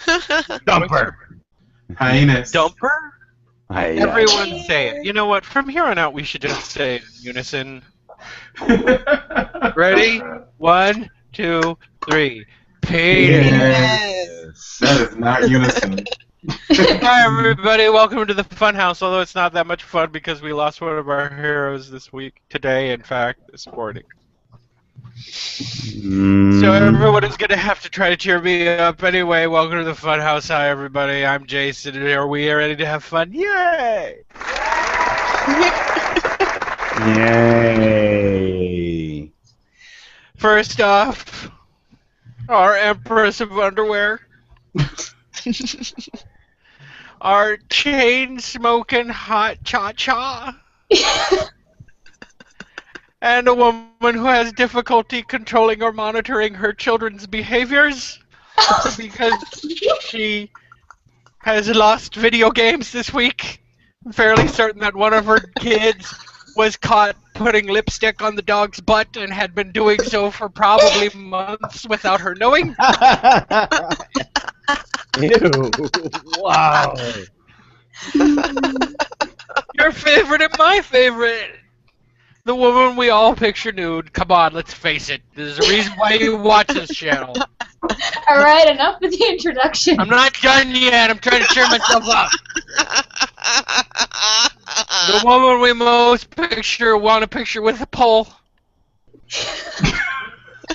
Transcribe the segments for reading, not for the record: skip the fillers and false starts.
Dumper. Hyenas. Dumper? Aye, Everyone say it. You know what? From here on out, we should just say it in unison. Ready? 1, 2, 3. Penis. Yes. That is not unison. Hi, everybody. Welcome to the Funhouse. Although it's not that much fun because we lost one of our heroes this week. Today, in fact, this morning. So everyone is going to have to try to cheer me up. Anyway, welcome to the Funhouse. Hi, everybody. I'm Jason, and are we ready to have fun? Yay! Yay! First off, our Empress of Underwear. Our chain-smoking hot cha-cha. And a woman who has difficulty controlling or monitoring her children's behaviors because she has lost video games this week. I'm fairly certain that one of her kids was caught putting lipstick on the dog's butt and had been doing so for probably months without her knowing. Ew! Wow! Your favorite and my favorite. The woman we all picture nude. Come on, let's face it. There's a reason why you watch this channel. Alright, enough with the introduction. I'm not done yet. I'm trying to cheer myself up. The woman we most want to picture with a pole.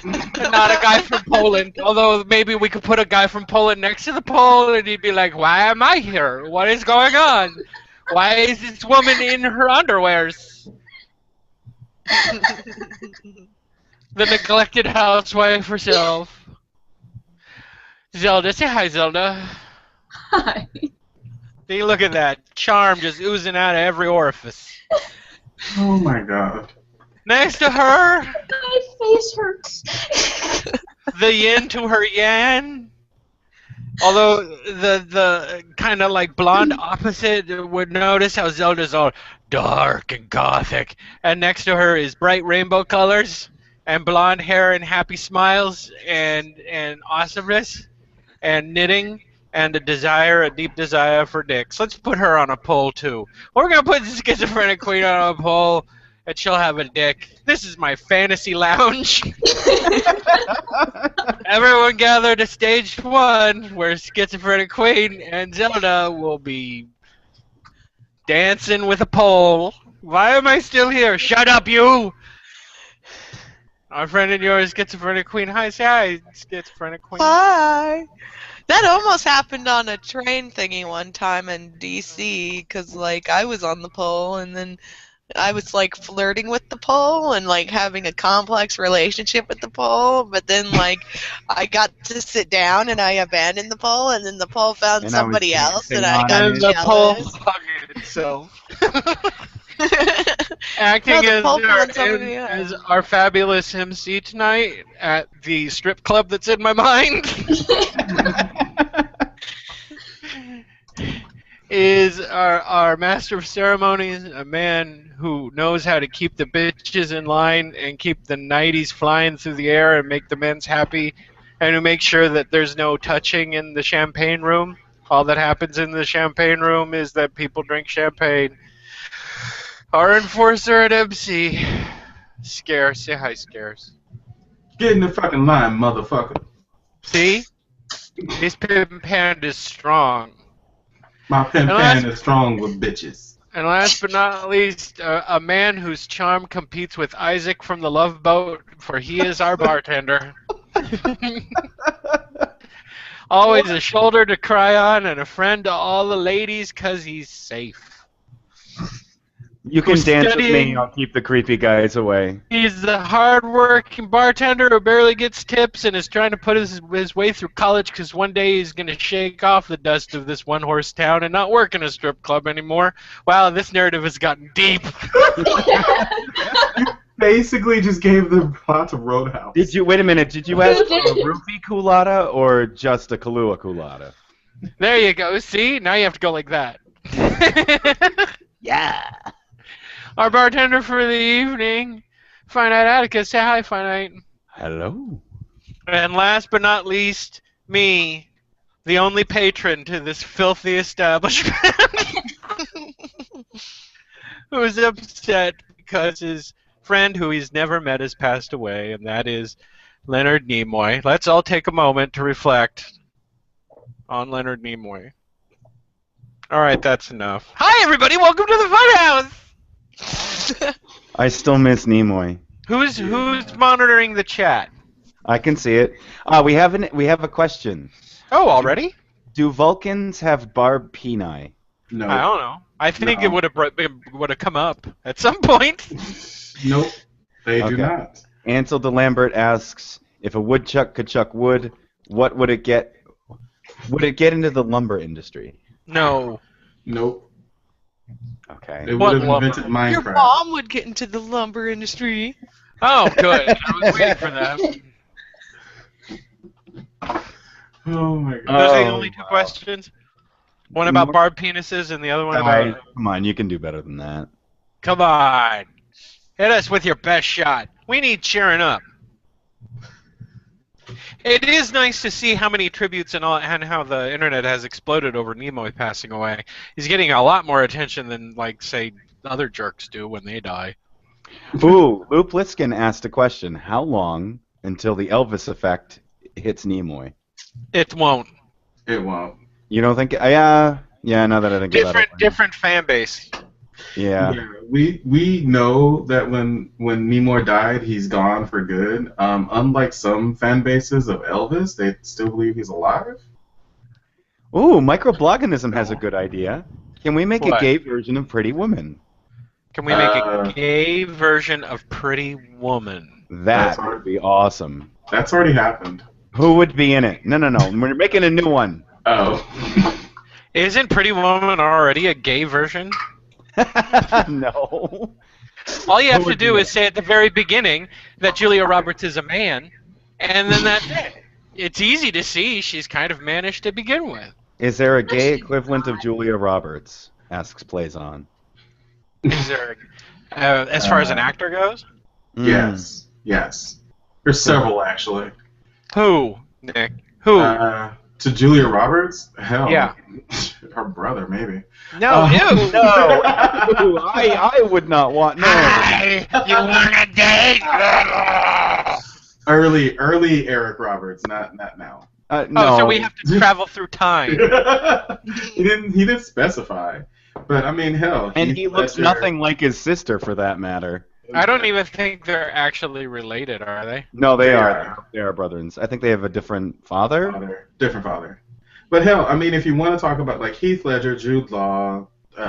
And not a guy from Poland. Although maybe we could put a guy from Poland next to the pole and he'd be like, why am I here? What is going on? Why is this woman in her underwears? The neglected housewife herself. Zelda, say hi, Zelda. Hi. See, look at that. Charm just oozing out of every orifice. Oh my god. Next to her, My face hurts. the yin to her yang. Although the kind of like blonde opposite would notice how Zelda's all dark and gothic. And next to her is bright rainbow colors and blonde hair and happy smiles and awesomeness and knitting and a deep desire for dicks. Let's put her on a poll too. We're gonna put the schizophrenic queen on a poll and she'll have a dick. This is my fantasy lounge. Everyone gather to stage 1 where schizophrenic queen and Zelda will be dancing with a pole. Why am I still here? Shut up, you! Our friend and yours, schizophrenic queen. Hi, say hi, schizophrenic queen. Hi. That almost happened on a train thingy one time in DC, because, like, I was on the pole, and then I was, like, flirting with the pole and, like, having a complex relationship with the pole, but then, like, I got to sit down and I abandoned the pole, and then the pole found And somebody else, and I on got And the pole jealous. hugged itself. Acting No, the as, pole found somebody as else. our fabulous MC tonight at the strip club that's in my mind is our master of ceremonies, a man who knows how to keep the bitches in line and keep the nighties flying through the air and make the men's happy, and who makes sure that there's no touching in the champagne room. All that happens in the champagne room is that people drink champagne. Our enforcer at MC, Scarce. Say hi, Scarce. Get in the fucking line, motherfucker. See? This pimp hand is strong. My pen And pan last- is strong with bitches. And last but not least, a man whose charm competes with Isaac from the Love Boat, for he is our bartender. Always a shoulder to cry on and a friend to all the ladies, 'cause he's safe. You can Who's dance with studying- me, I'll keep the creepy guys away. He's the hard-working bartender who barely gets tips and is trying to put his way through college because one day he's going to shake off the dust of this one-horse town and not work in a strip club anymore. Wow, this narrative has gotten deep. Basically just gave the plot to Roadhouse. Did you, wait a minute, did you ask for a roofie culotta or just a Kahlua culotta? There you go. See? Now you have to go like that. Yeah! Our bartender for the evening, Finite Atticus. Say hi, Finite. Hello. And last but not least, me, the only patron to this filthy establishment, who is upset because his friend who he's never met has passed away, and that is Leonard Nimoy. Let's all take a moment to reflect on Leonard Nimoy. All right, that's enough. Hi, everybody. Welcome to the Funhouse. I still miss Nimoy. Who's monitoring the chat? I can see it. We have a question. Oh, already? Do Vulcans have barbed peni? No. I don't know. I think No. it would have come up at some point. Nope. They do Okay. not. Ansel DeLambert asks, if a woodchuck could chuck wood, what would it get? Would it get into the lumber industry? No. Nope. Okay. They What would have lumber? invented Your Minecraft. mom would get into the lumber industry. Oh, good. I was waiting for that. Oh my god. Those are the Oh, only two wow. questions? One about barbed penises and the other one about... Come on, you can do better than that. Come on. Hit us with your best shot. We need cheering up. It is nice to see how many tributes and how the internet has exploded over Nimoy passing away. He's getting a lot more attention than, like, say, other jerks do when they die. Ooh, Lou Pliskin asked a question. How long until the Elvis effect hits Nimoy? It won't. It won't. You don't think? Yeah, now that I think about it. Different fan base. Yeah. We know that when Nimoy died, he's gone for good. Unlike some fan bases of Elvis, they still believe he's alive. Ooh, microbloganism has a good idea. Can we make What? a gay version of Pretty Woman? Can we make a gay version of Pretty Woman? That would be awesome. That's already happened. Who would be in it? No. We're making a new one. Oh. Isn't Pretty Woman already a gay version? No. All you have Who to would do be is say at the very beginning that Julia Roberts is a man, and then that's it. It's easy to see she's kind of mannish to begin with. Is there a gay equivalent of Julia Roberts? Asks Playzon. Is there, as far as an actor goes? Yes. There's several actually. Who, Nick? Who? To Julia Roberts? Hell. Yeah. Her brother, maybe. No, ew. No. I would not want. No. You want to date? Early Eric Roberts, not now. No. Oh, so we have to travel through time. He didn't specify, but I mean, hell. And Heath he looks Ledger- nothing like his sister, for that matter. I don't even think they're actually related, are they? No, they They are. are. They are brothers. I think they have a different father. Different father. But hell, I mean, if you want to talk about like Heath Ledger, Jude Law, who's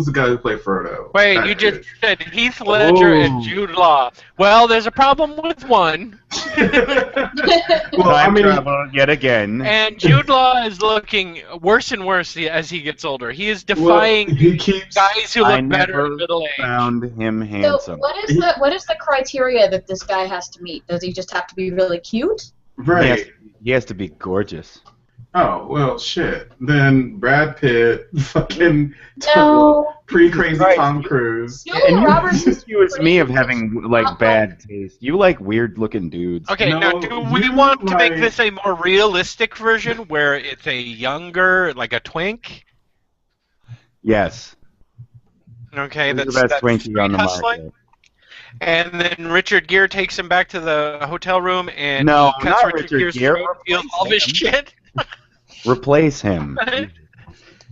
the guy who played Frodo? Wait, That you just dude. said Heath Ledger and Oh. Jude Law. Well, there's a problem with one, Well, I Time mean, travel yet again. and Jude Law is looking worse and worse as he gets older. He is well, defying he keeps. guys who I look better never in middle age. found him So handsome. what is the criteria that this guy has to meet? Does he just have to be really cute? Right. He has to be gorgeous. Oh, well, shit. Then Brad Pitt, fucking No. pre-crazy Right. Tom Cruise. Julia And you Roberts is accuse me of having like bad taste. You like weird-looking dudes. Okay, No, now do we you want to make like- this a more realistic version where it's a younger, like a twink? Yes. Okay, Who's that's the best that's Twinkie street on the hustling. market? And then Richard Gere takes him back to the hotel room and No, he cuts not Richard Richard Gere's Gere. throat, steals all of his Replace shit. Replace him.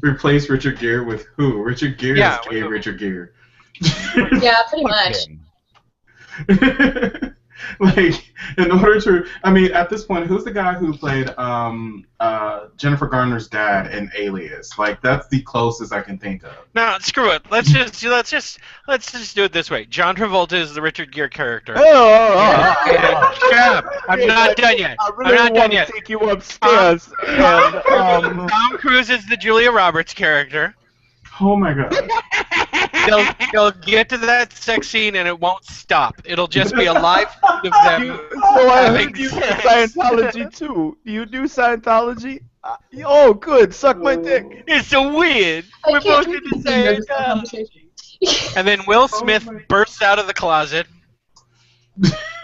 Replace Richard Gere with who? Richard Gere Yeah, is gay with who? Richard Gere. Yeah, pretty much. Like, in order to, I mean, at this point, who's the guy who played Jennifer Garner's dad in Alias? Like, that's the closest I can think of. No, screw it. Let's just do it this way. John Travolta is the Richard Gere character. Oh, Shut up! I'm not done yet. I I'm really not want done to yet. take you upstairs. And, Tom Cruise is the Julia Roberts character. Oh my god. They'll get to that sex scene and it won't stop. It'll just be a live feed of them. so I having heard you do sex. Scientology too. Do you do Scientology? Oh, good. Suck my dick. It's so weird. I We're can't both in the continue same this time. conversation. And then Will Smith bursts out of the closet.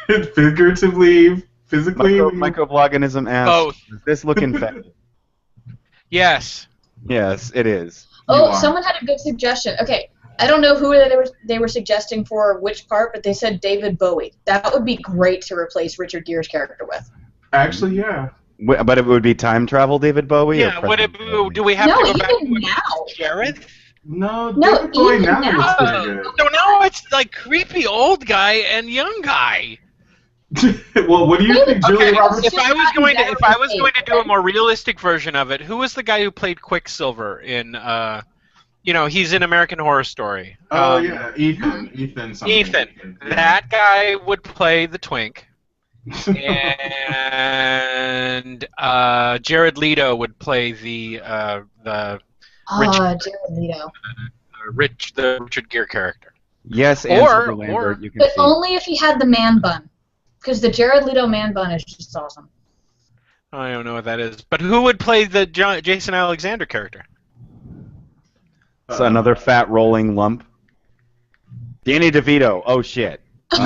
Figuratively, Physically, Microbloganism asks, Both. is this looking fat? Yes. Yes, it is. Oh, someone had a good suggestion. Okay, I don't know who they were suggesting for which part, but they said David Bowie. That would be great to replace Richard Gere's character with. Actually, yeah. But it would be time travel, David Bowie? Yeah. Or Would it? present Bowie? Do we have No, to go back even to now. Sheriff? No, No, David Bowie even now now. looks pretty good. So now it's like creepy old guy and young guy. Well, what do you think, Julia Okay, Roberts? if I was going to do a more realistic version of it, who was the guy who played Quicksilver in he's in American Horror Story. Oh yeah, Ethan something. Ethan. That guy would play the twink. And Jared Leto would play the Jared Leto. Richard Gere character. Yes, and Or- Silver Lambert, you can But see. only if he had the man bun. Because the Jared Leto man bun is just awesome. I don't know what that is. But who would play the Jason Alexander character? So another fat rolling lump. Danny DeVito. Oh shit. The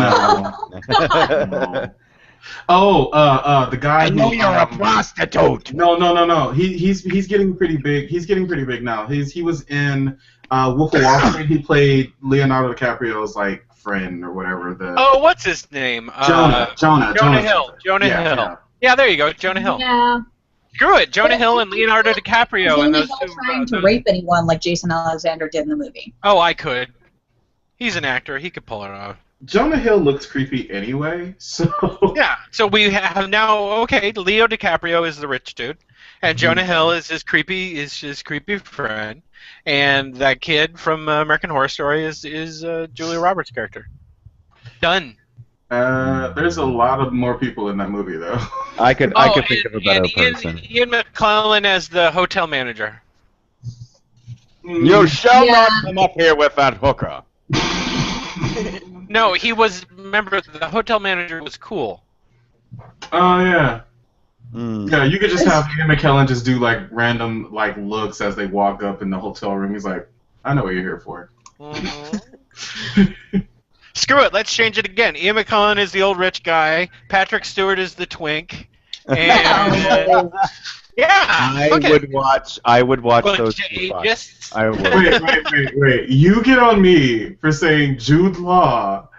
guy. I know you're a prostitute. No. He's getting pretty big. He's getting pretty big now. He was in Wolf of Wall Street. He played Leonardo DiCaprio's like friend or whatever. What's his name? Jonah Hill. Jonah Hill. Yeah. Yeah, there you go. Jonah Hill. Yeah. Screw it. Jonah Hill and Leonardo DiCaprio and He's those not two. trying to rape anyone like Jason Alexander did in the movie. Oh, I could. He's an actor. He could pull it off. Jonah Hill looks creepy anyway, so. Yeah. So we have now. Okay, Leo DiCaprio is the rich dude, and Jonah Hill is his creepy friend, and that kid from American Horror Story is Julia Roberts' character. Done. There's a lot of more people in that movie though. I could think of a better person. Ian McClellan as the hotel manager. You shall not come up here with that hooker. No, he was. Remember, the hotel manager was cool. Oh yeah. Mm. Yeah, you could just have Ian McKellen just do like random like looks as they walk up in the hotel room. He's like, I know what you're here for. Screw it. Let's change it again. Ian McKellen is the old rich guy. Patrick Stewart is the twink. And yeah, I would watch those two fights. Just I would. Wait. You get on me for saying Jude Law.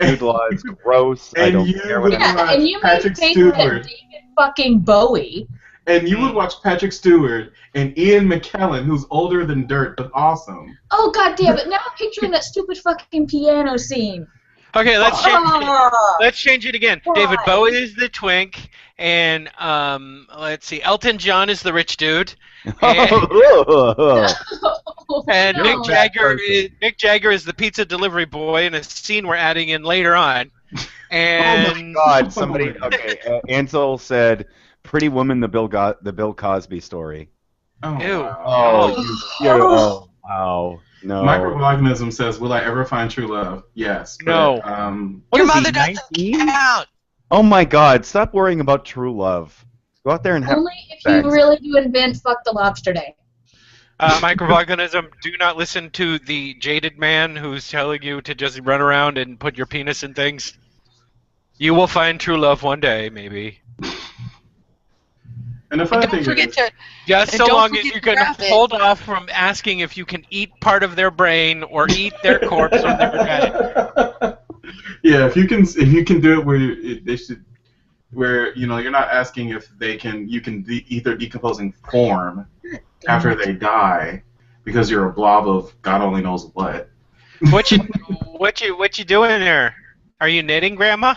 Jude Law is gross. I don't care what And you made Patrick favorite Stewart. David fucking Bowie. And you would watch Patrick Stewart and Ian McKellen, who's older than dirt but awesome. Oh god damn it! Now I'm picturing that stupid fucking piano scene. okay. Let's change. Ah. Let's change it again. Why? David Bowie is the twink, and let's see. Elton John is the rich dude, and No. Mick Jagger is the pizza delivery boy in a scene we're adding in later on. And Oh my God! Somebody. Okay, Ansel said, "Pretty Woman," the Bill Cosby story. Oh, Ew. wow. Oh, wow. No. Microorganism says, "Will I ever find true love?" Yes. But, No. What Your is he, mother doesn't 19? count. Oh my God! Stop worrying about true love. Go out there and have. Only if you really do invent "fuck the lobster day." Microorganism, do not listen to the jaded man who's telling you to just run around and put your penis in things. You will find true love one day, maybe. And the funny And thing don't forget is, to. Just And so don't long as forget you to can wrap it. hold off from asking if you can eat part of their brain or eat their corpse when they're dead. yeah, if you can do it where they should, where you're not asking if you can eat their decomposing form after they die, because you're a blob of God only knows what. What you doing there? Are you knitting, Grandma?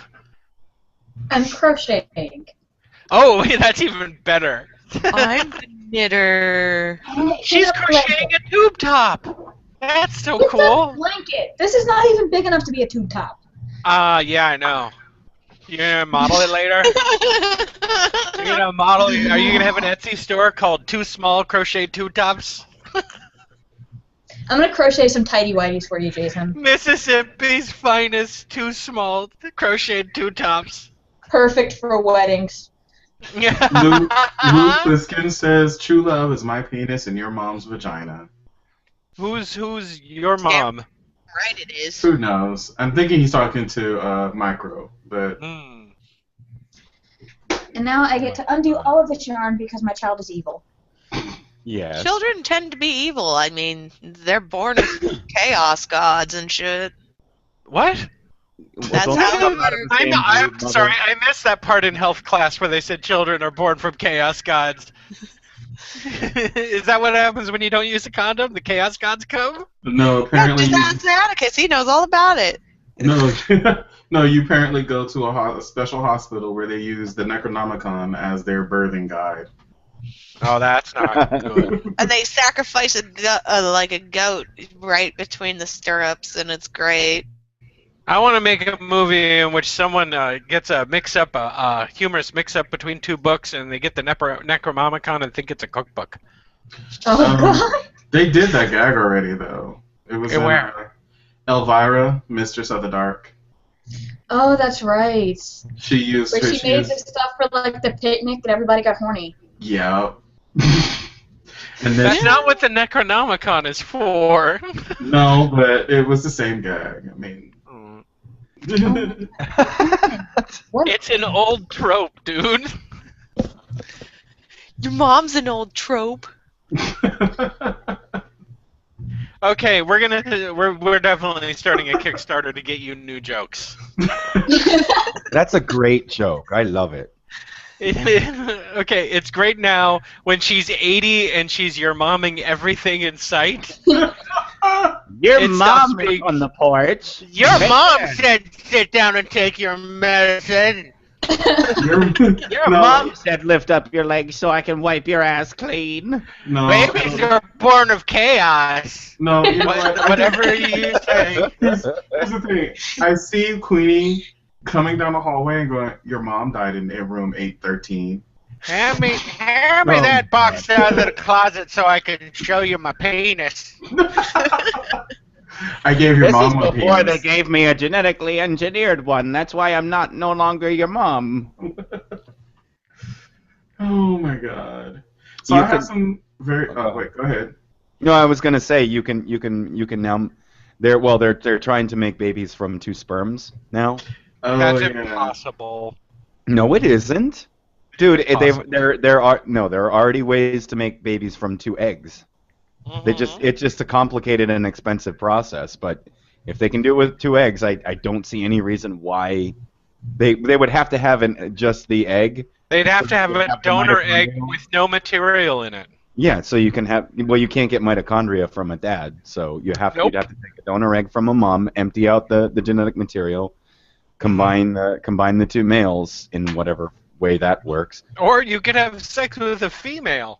I'm crocheting. Oh, that's even better. I'm the knitter. She's crocheting a tube top. That's so It's a cool. blanket. This is not even big enough to be a tube top. Yeah, I know. You gonna model it later? You're gonna model? Are you gonna have an Etsy store called Too Small Crochet Tube Tops? I'm gonna crochet some tidy whities for you, Jason. Mississippi's finest Too Small Crocheted Tube Tops. Perfect for weddings. Lou Pliskin says, "True love is my penis and your mom's vagina." Who's your mom? Right, it is. Who knows? I'm thinking he's talking to Micro, but And now I get to undo all of the charm because my child is evil. Yes. Children tend to be evil. I mean, they're born as chaos gods and shit. What? That's Don't how they come out of the same I'm brood, sorry, mother? I missed that part in health class where they said children are born from chaos gods. Is that what happens when you don't use a condom? The chaos gods come? No, Yeah, apparently just you, ask Atticus. He knows all about it. no, no. You apparently go to a special hospital where they use the Necronomicon as their birthing guide. Oh, that's not good. And they sacrifice like a goat right between the stirrups, and it's great. I want to make a movie in which someone gets a mix-up, a humorous mix-up between two books, and they get the Necronomicon and think it's a cookbook. Oh, God. They did that gag already, though. It was in, Where? Elvira, Mistress of the Dark. Oh, that's right. She used Where her. she made this stuff for, like, the picnic and everybody got horny. Yeah. And then That's not what the Necronomicon is for. no, but it was the same gag. I mean. It's an old trope, dude. Your mom's an old trope. Okay, we're definitely starting a Kickstarter to get you new jokes. That's a great joke. I love it. Okay, it's great now when she's 80 and she's your momming everything in sight. Your It mom stops was being- on the porch. Your Right mom there. said sit down and take your medicine. Your No. mom said lift up your legs so I can wipe your ass clean. No, Babies are born of chaos. no, you know what? Whatever you say. Here's the thing. I see Queenie coming down the hallway and going, "Your mom died in room 813." Hand me Oh, that box out of the closet so I can show you my penis. I gave your This is mom a before they penis. gave me a genetically engineered one. That's why I'm no longer your mom. Oh my god. So You I have can- some very. Oh wait, go ahead. No, I was gonna say you can now. They're trying to make babies from 2 sperms now. Oh That's yeah. impossible. No, it isn't, dude. Possible. There are already ways to make babies from 2 eggs. Mhm. It's just a complicated and expensive process. But if they can do it with 2 eggs, I don't see any reason why they would have to have just the egg. They'd have to have They'd a have to donor mitochondria. egg with no material in it. Yeah, so you can have you can't get mitochondria from a dad, so you'd have to take a donor egg from a mom, empty out the genetic material, combine the 2 males in whatever way that works. Or you could have sex with a female.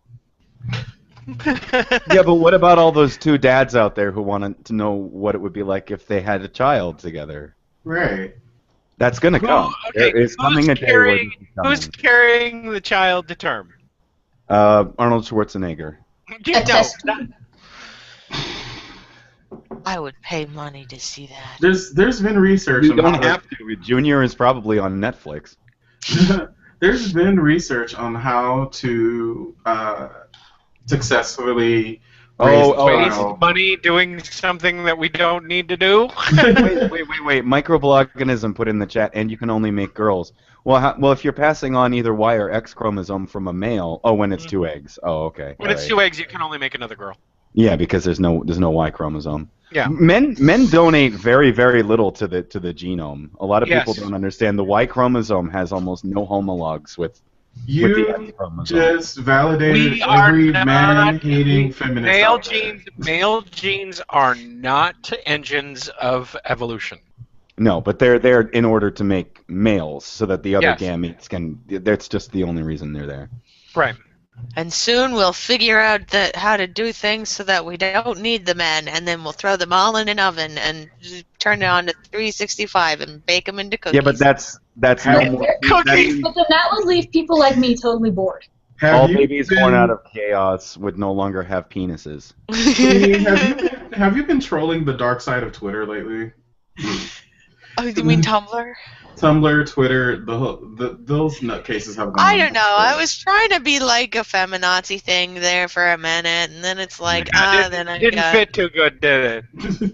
Yeah, but what about all those 2 dads out there who want to know what it would be like if they had a child together? Right. That's gonna come. okay, There is coming a day where this is coming. Who's carrying the child to term? Arnold Schwarzenegger. You A know, test that- I would pay money to see that. There's been research. You on don't how to- have to. Junior is probably on Netflix. There's been research on how to successfully raise a waste child. money doing something that we don't need to do. Wait. Microblogganism put in the chat, and you can only make girls. Well, if you're passing on either Y or X chromosome from a male, when it's 2 eggs. Oh, okay. When it's 2 eggs, you can only make another girl. Yeah, because there's no Y chromosome. Yeah. Men donate very, very little to the genome. A lot of people Yes. don't understand the Y chromosome has almost no homologs with the You X chromosome. just validated We are every not man-hating feminist Male out there. male genes are not engines of evolution. No, but they're there in order to make males, so that the other Yes. gametes can. That's just the only reason they're there. Right. And soon we'll figure out how to do things so that we don't need the men, and then we'll throw them all in an oven and just turn it on to 365 and bake them into cookies. Yeah, but that's no Have- more. Cookies! But then that would leave people like me totally bored. All you babies been- born out of chaos would no longer have penises. have you been trolling the dark side of Twitter lately? Oh, you mean Tumblr? Tumblr, Twitter, those nutcases have gone. I don't know. I was trying to be like a feminazi thing there for a minute, and then it's like, then I Didn't got, fit too good, did it?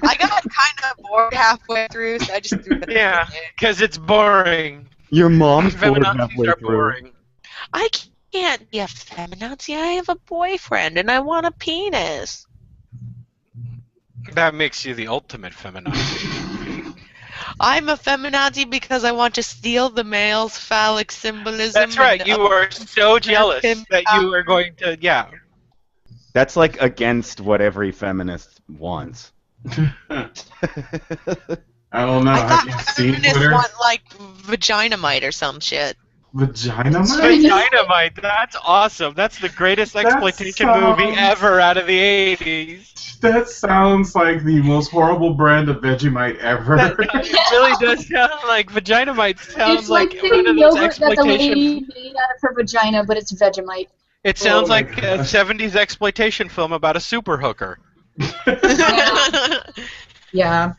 I got kind of bored halfway through, so I just threw it. Yeah, because it's boring. Your mom scored Feminazis halfway are through. boring. I can't be a feminazi. I have a boyfriend and I want a penis. That makes you the ultimate feminazi. I'm a feminazi because I want to steal the male's phallic symbolism. That's right. You are so jealous him that you are going to, yeah. That's like against what every feminist wants. I don't know. I Have thought you seen feminists Twitter? want like vaginamite or some shit. Vagina Dynamite. That's awesome. That's the greatest exploitation movie sounds- ever out of the 80s. That sounds like the most horrible brand of Vegemite ever. It really does sound like Vaginamite sounds It's like one the of those yogurt that the exploitation. lady made out of her vagina, but it's Vegemite. It sounds Oh my like a gosh. 70s exploitation film about a super hooker. Yeah.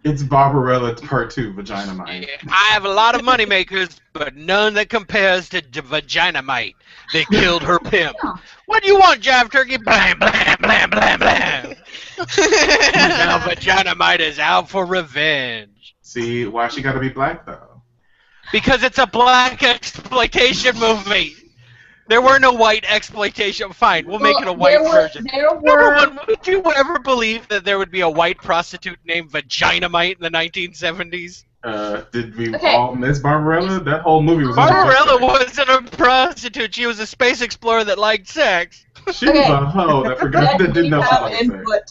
It's Barbarella Part 2, Vaginamite. I have a lot of moneymakers, but none that compares to Vaginamite. They killed her pimp. Yeah. What do you want, Jive Turkey? Blam, blam, blam, blam, blam. Now Vaginamite is out for revenge. See, why she gotta be black, though? Because it's a black exploitation movie. There were no white exploitation. Fine, we'll make it a white version. There Number were. one, would you ever believe that there would be a white prostitute named Vaginamite in the 1970s? Did we Okay. all miss Barbarella? That whole movie was Barbarella wasn't a prostitute. She was a space explorer that liked sex. She was Okay. a hoe that forgot that didn't know Have how to say. input.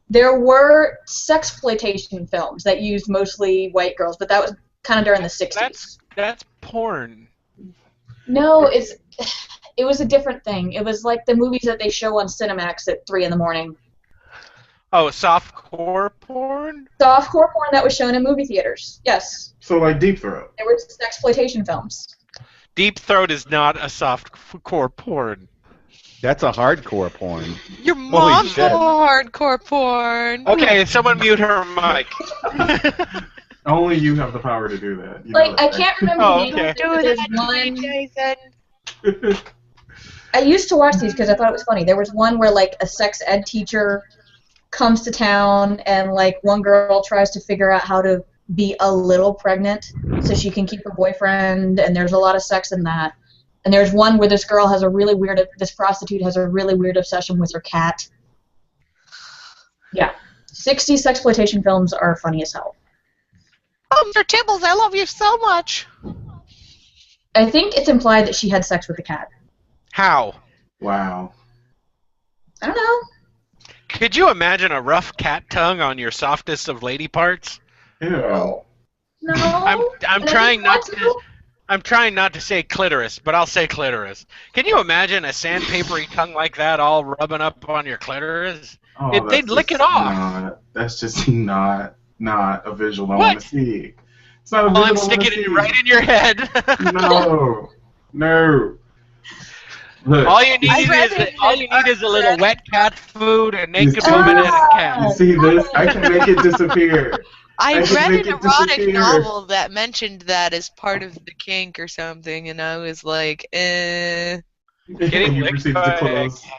There were sexploitation films that used mostly white girls, but that was kind of during the 60s. That's porn. No, it was a different thing. It was like the movies that they show on Cinemax at 3 in the morning. Oh, softcore porn? Softcore porn that was shown in movie theaters. Yes, So like Deep Throat. there were sexploitation films. Deep Throat is not a softcore porn. That's a hardcore porn. Your mom's shit. hardcore porn. Okay, someone mute her mic. Only you have the power to do that. You know Like, that, I right? can't remember Oh, the name okay. of it, Do but there's that to me, one. Jason. I used to watch these because I thought it was funny. There was one where like a sex ed teacher comes to town and like one girl tries to figure out how to be a little pregnant so she can keep her boyfriend, and there's a lot of sex in that. And there's one where this prostitute has a really weird obsession with her cat. Yeah. 60s sexploitation films are funny as hell. Oh, Mr. Tibbles, I love you so much. I think it's implied that she had sex with the cat. How? Wow. I don't know. Could you imagine a rough cat tongue on your softest of lady parts? Ew. No. I'm And I trying didn't not want to. I'm trying not to say clitoris, but I'll say clitoris. Can you imagine a sandpapery tongue like that all rubbing up on your clitoris? Oh, They'd that's lick just it off. That's just not a visual I What? want to see. It's not a Well, visual I'm I wanna sticking it see. right in your head. No. Look, all you need I is a little wet cat food, a naked see woman, and a you cat. see this? I can make it disappear. I I can read make an it erotic disappear. novel that mentioned that as part of the kink or something, and I was like, Getting You licked proceeded by to a close. cat?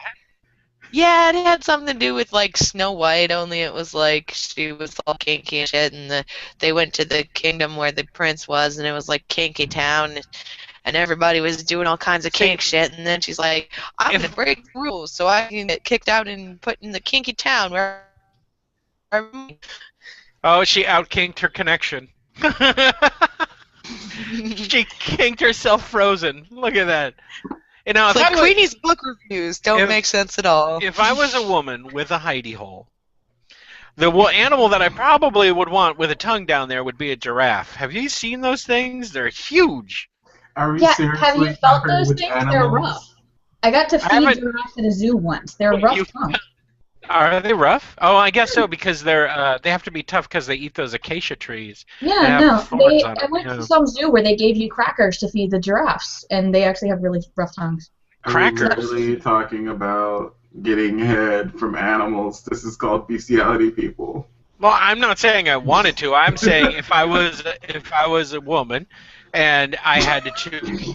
Yeah, it had something to do with like Snow White, only it was like she was all kinky and shit, and they went to the kingdom where the prince was, and it was like kinky town, and everybody was doing all kinds of kink shit, and then she's like, I'm gonna break the rules so I can get kicked out and put in the kinky town where. Oh, she outkinked her connection. She kinked herself frozen. Look at that. And now, It's like Queenie's book reviews don't if- make sense at all. if I was a woman with a hidey hole, the animal that I probably would want with a tongue down there would be a giraffe. Have you seen those things? They're huge. Are we Yeah, seriously have you felt talking those with things? animals? They're rough. I got to feed haven't- giraffes at a zoo once. They're rough You- tongues. Are they rough? Oh, I guess so, because they have to be tough because they eat those acacia trees. They Yeah, have no. thorns on I them, went yeah. to some zoo where they gave you crackers to feed the giraffes, and they actually have really rough tongues. Are Crackers. we really talking about getting head from animals? This is called bestiality, people. Well, I'm not saying I wanted to. I'm saying if I was a woman and I had to choose,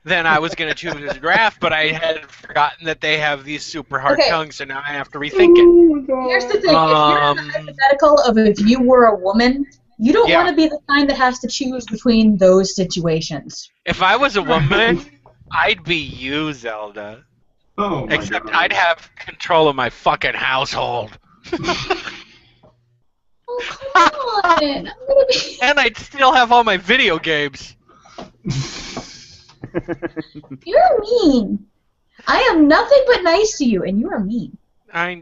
then I was going to choose a giraffe, but I had forgotten that they have these super hard Okay. tongues, so now I have to rethink it. Here's the thing: if you're in the hypothetical of if you were a woman You don't Yeah. want to be the kind that has to choose between those situations. If I was a woman, I'd be you, Zelda. Oh my Except God. I'd have control of my fucking household. Oh, come on. I'm gonna be... And I'd still have all my video games. You're mean. I am nothing but nice to you, and you are mean.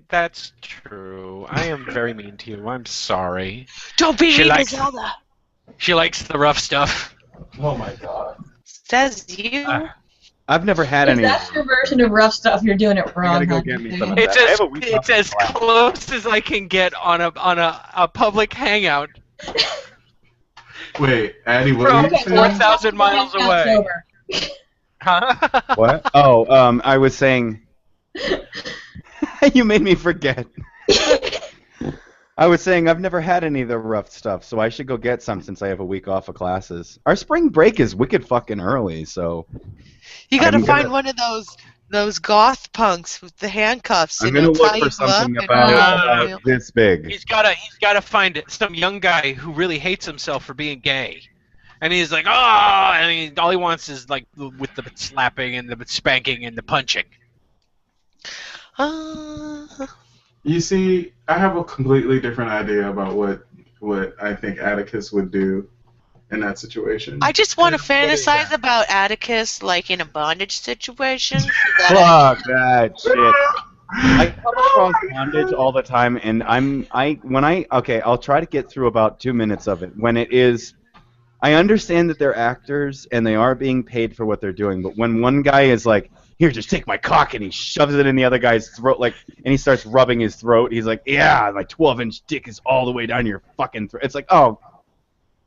That's true. I am very mean to you. I'm sorry. Don't be She mean to likes- Zelda. She likes the rough stuff. Oh my God. Says you. I've never had If any. that's your version of rough stuff, you're doing it I wrong. gotta go huh? get me some of It's that. I as have a week it's off as class. close as I can get on a public hangout Wait, Addie, what from were you Okay, saying? 4,000 miles Now away. it's over. Huh? What? Oh, I was saying. You made me forget. I was saying I've never had any of the rough stuff, so I should go get some since I have a week off of classes. Our spring break is wicked fucking early, so You gotta I'm find gonna- one of those goth punks with the handcuffs. I'm and gonna he'll look tie for you something up about and this big. He's gotta find some young guy who really hates himself for being gay, and he's like, oh, and all he wants is like with the slapping and the spanking and the punching. You see, I have a completely different idea about what I think Atticus would do in that situation. I just want to What is fantasize that? about Atticus like in a bondage situation. So that Fuck that shit. I come across bondage all the time, and I'll try to get through about 2 minutes of it. When it is, I understand that they're actors and they are being paid for what they're doing, but when one guy is like, here, just take my cock, and he shoves it in the other guy's throat, like, and he starts rubbing his throat, he's like, yeah, my 12-inch dick is all the way down your fucking throat. It's like, oh,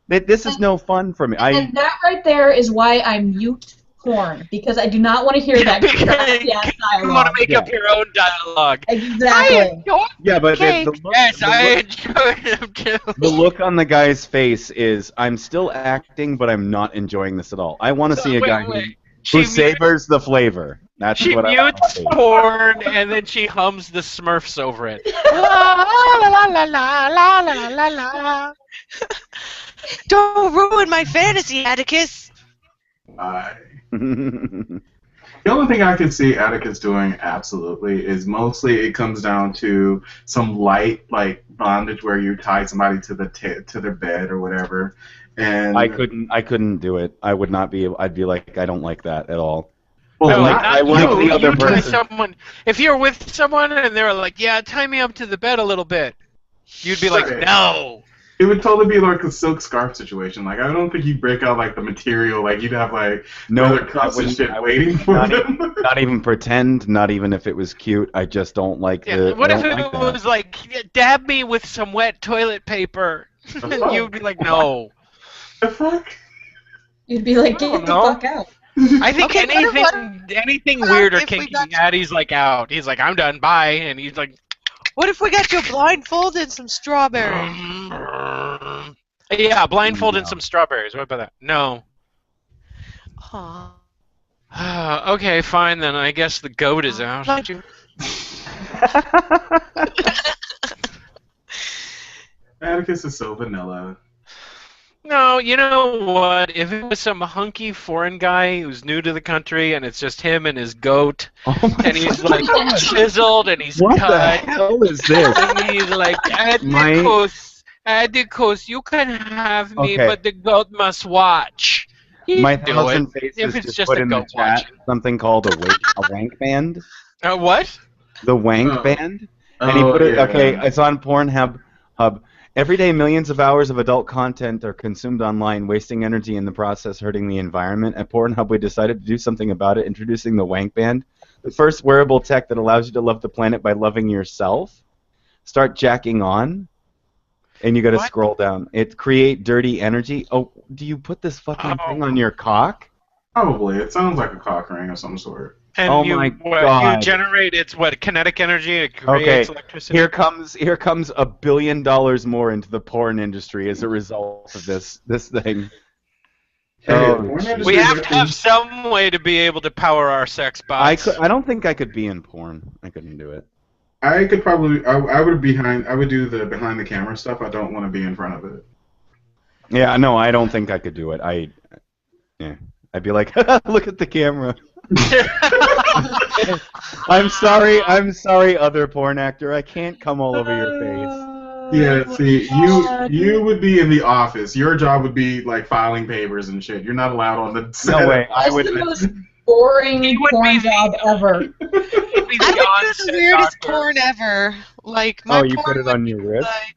this is no fun for me. And that right there is why I mute porn, because I do not want to hear that Because nasty-ass you want to dialogue. make up your own dialogue. Exactly. Yeah, but Okay. the look, Yes, the I look- enjoy them too. the look on the guy's face is, I'm still acting, but I'm not enjoying this at all. I want to So, see a wait, guy wait. who She savors the flavor. That's She what I want to mutes see. porn and then she hums the Smurfs over it. don't ruin my fantasy, Atticus. The only thing I can see Atticus doing absolutely is mostly it comes down to some light like bondage where you tie somebody to to their bed or whatever. And I couldn't do it. I would not be. I'd be like, I don't like that at all. well, No, not I like you. the other you tie person. someone. If you're with someone and they're like, "Yeah, tie me up to the bed a little bit," you'd be like, Right. "No." It would totally be like a silk scarf situation. Like I don't think you'd break out like the material. Like you'd have like No, other I cups and wouldn't- shit I waiting wouldn't- for not them. Not even pretend. Not even if it was cute. I just don't like Yeah, the. what I if don't it like that. was like, "Dab me with some wet toilet paper"? And you'd be like, "No." The fuck? You'd be like, I don't get the know. fuck out. I think Okay, anything what weird or if we kinky, got- Addie's like out. He's like, "I'm done, bye," and he's like, What if we got you blindfolded some strawberries? "Yeah, blindfold and No. some strawberries." What about that? No. Aw. Okay, fine then. I guess the goat is out. Mind you. Atticus is so vanilla. No, you know what? If it was some hunky foreign guy who's new to the country and it's just him and his goat, Oh my and he's fucking like God. chiseled and he's What the cut, hell is this? and he's like, Atticus, you can have me, Okay. but the goat must watch. He'd My do thousand it. faces If it's just just put a in the goat chat watching. something called a wank band. What? The wank Oh. band. And he put it. Okay, it's on Pornhub. Every day, millions of hours of adult content are consumed online, wasting energy in the process, hurting the environment. At Pornhub, we decided to do something about it, introducing the wank band, the first wearable tech that allows you to love the planet by loving yourself. Start jacking on, and you got to What? scroll down. It create dirty energy. Oh, do you put this fucking thing on your cock? Probably. It sounds like a cock ring of some sort. And Oh you, my you God. generate kinetic energy. It Okay, creates electricity. Here comes $1 billion more into the porn industry as a result of this thing. Hey, Oh, porn geez. industry We have to is- have some way to be able to power our sex bots. I don't think I could be in porn. I couldn't do it. I could probably. I would do the behind the camera stuff. I don't want to be in front of it. Yeah, no, I don't think I could do it. I'd be like, look at the camera. I'm sorry, other porn actor. I can't come all over your face. Yeah, see, you would be in the office. Your job would be like filing papers and shit. You're not allowed on the set. No way. That's the most boring porn job ever. I would do the weirdest porn ever. Like my you porn put it would on be your wrist? like-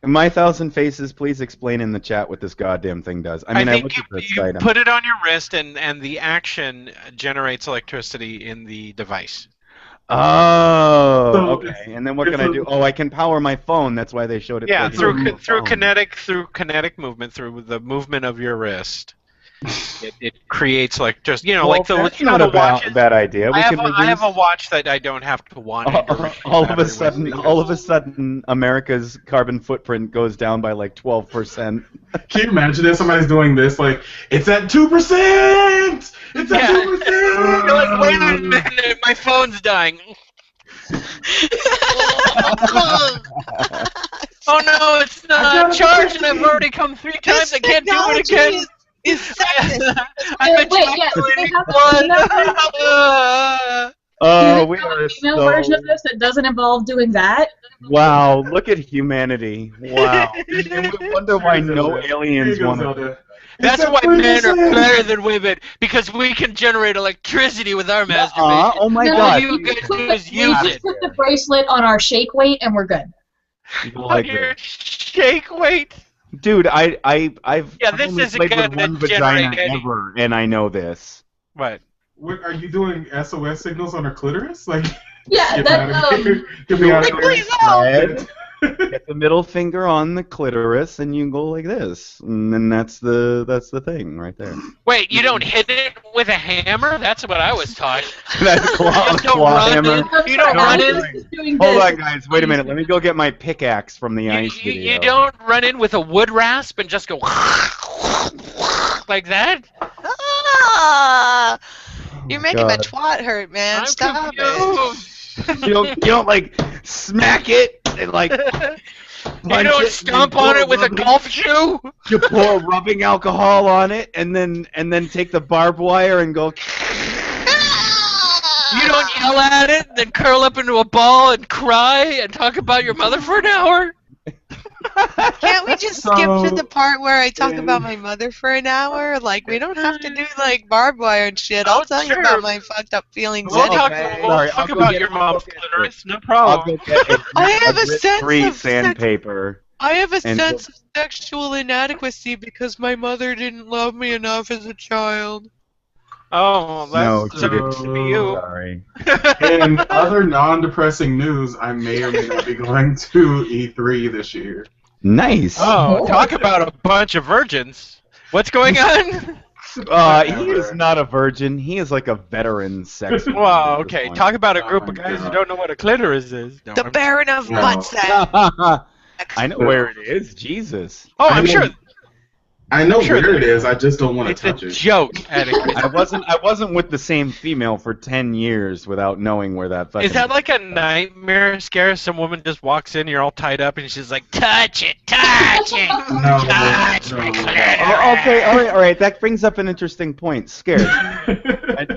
My 1,000 Faces, please explain in the chat what this goddamn thing does. I mean, I think looked at the you site. put it on your wrist, and the action generates electricity in the device. Oh, So okay. And then what can I do? Oh, I can power my phone. That's why they showed it. Yeah, plugging into through a phone. kinetic movement, through the movement of your wrist, it creates electricity. You know, Well, like the that's not a bad idea. We I can have a watch that I don't have to want. all of a sudden, America's carbon footprint goes down by like 12%. Can you imagine if somebody's doing this? Like, it's at 2%. It's at 2%. You're like, wait a minute, my phone's dying. Oh no, it's not charged, and I've already come 3 times. This I can't do it technology again. Is sexist. I've been Wait, yeah, do they have a female Oh, do we they have are a female so... version of this that doesn't involve doing that? Wow, look at humanity. Wow. And we wonder why no aliens want to... That's why men are better than women, because we can generate electricity with our masturbation. Oh my No, god. All you guys do is use We it. just put the bracelet on our shake weight and we're good. You go like Your this. shake weight. Dude, I've Yeah, this only isn't played with gonna one vagina generate any- ever, and I know this. What? What, are you doing SOS signals on her clitoris? Like, Yeah, get me out that's of here. Get me out of Please here. help. Get the middle finger on the clitoris, and you go like this, and then that's the thing right there. Wait, you don't hit it with a hammer? That's what I was taught. That's a claw, You don't claw run hammer. in. You don't No, run I'm in. sorry. doing Hold this. on, guys. Wait a minute. Let me go get my pickaxe from the ice video. You don't run in with a wood rasp and just go like that? Ah, you're making my God. twat hurt, man. I'm Stop it. confused. You don't like smack it and like. You punch don't it, stomp and on pour it with a rubbing- golf shoe? You pour rubbing alcohol on it, and then take the barbed wire and go. You don't yell at it, then curl up into a ball and cry and talk about your mother for an hour? Can't we just skip to the part where I talk about my mother for an hour? Like, we don't have to do, like, barbed wire and shit. I'll tell you sure. about my fucked up feelings We'll anyway. talk, Sorry, I'll go about get your it. mom's clitoris, no I'll problem. go get I have a sense grit-free of sandpaper. I have a And- sense of sexual inadequacy because my mother didn't love me enough as a child. Oh, No, that's she sucks to be you. Sorry. In other non-depressing news, I may or may not be going to E3 this year. Nice. Oh, talk about a bunch of virgins. What's going on? He is not a virgin. He is like a veteran sex. Well, okay, talk about a Oh group my of guys who God. don't know what a clitoris is. No, The I'm- Baron of No. Butt Sex. I know where it is. Jesus. Oh, I'm I sure mean, I know Sure, where it is. I just don't want to it's a touch it. joke. Atticus. I wasn't with the same female for 10 years without knowing where that fucking. Is that like a nightmare scare? Some woman just walks in, you're all tied up, and she's like, touch it, touch it, No, touch no, my no. clitoris. Oh, okay, all right. That brings up an interesting point. Scared.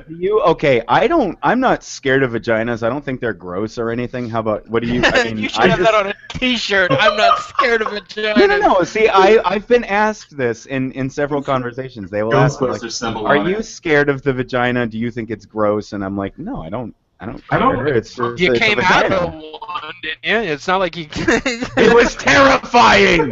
You okay? I'm not scared of vaginas. I don't think they're gross or anything. How about what do you? I mean, You should have that on a T-shirt. I'm not scared of vagina. No. See, I've been asked this in several conversations. They will ask me, Ghostbusters like, symbol "Are on you it. scared of the vagina? Do you think it's gross?" And I'm like, "No, I don't. I don't- care. It's just, You it's a came out vagina." of one, didn't you? It's not like you. It was terrifying.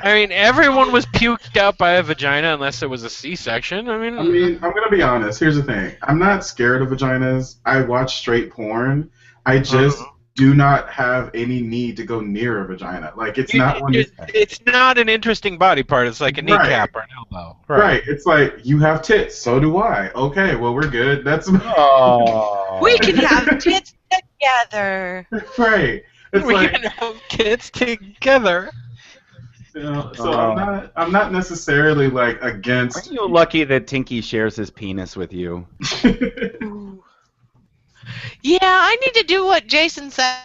I mean, everyone was puked out by a vagina unless it was a C-section. I mean, I'm gonna be honest. Here's the thing. I'm not scared of vaginas. I watch straight porn. I just do not have any need to go near a vagina. Like it's not one. it's not an interesting body part. It's like a Right. kneecap or an elbow. Right. It's like you have tits. So do I. Okay. Well, we're good. That's Oh. We can have tits together. right. It's We like can have kids together. so I'm not necessarily like against. Aren't you lucky that Tinky shares his penis with you? Yeah, I need to do what Jason said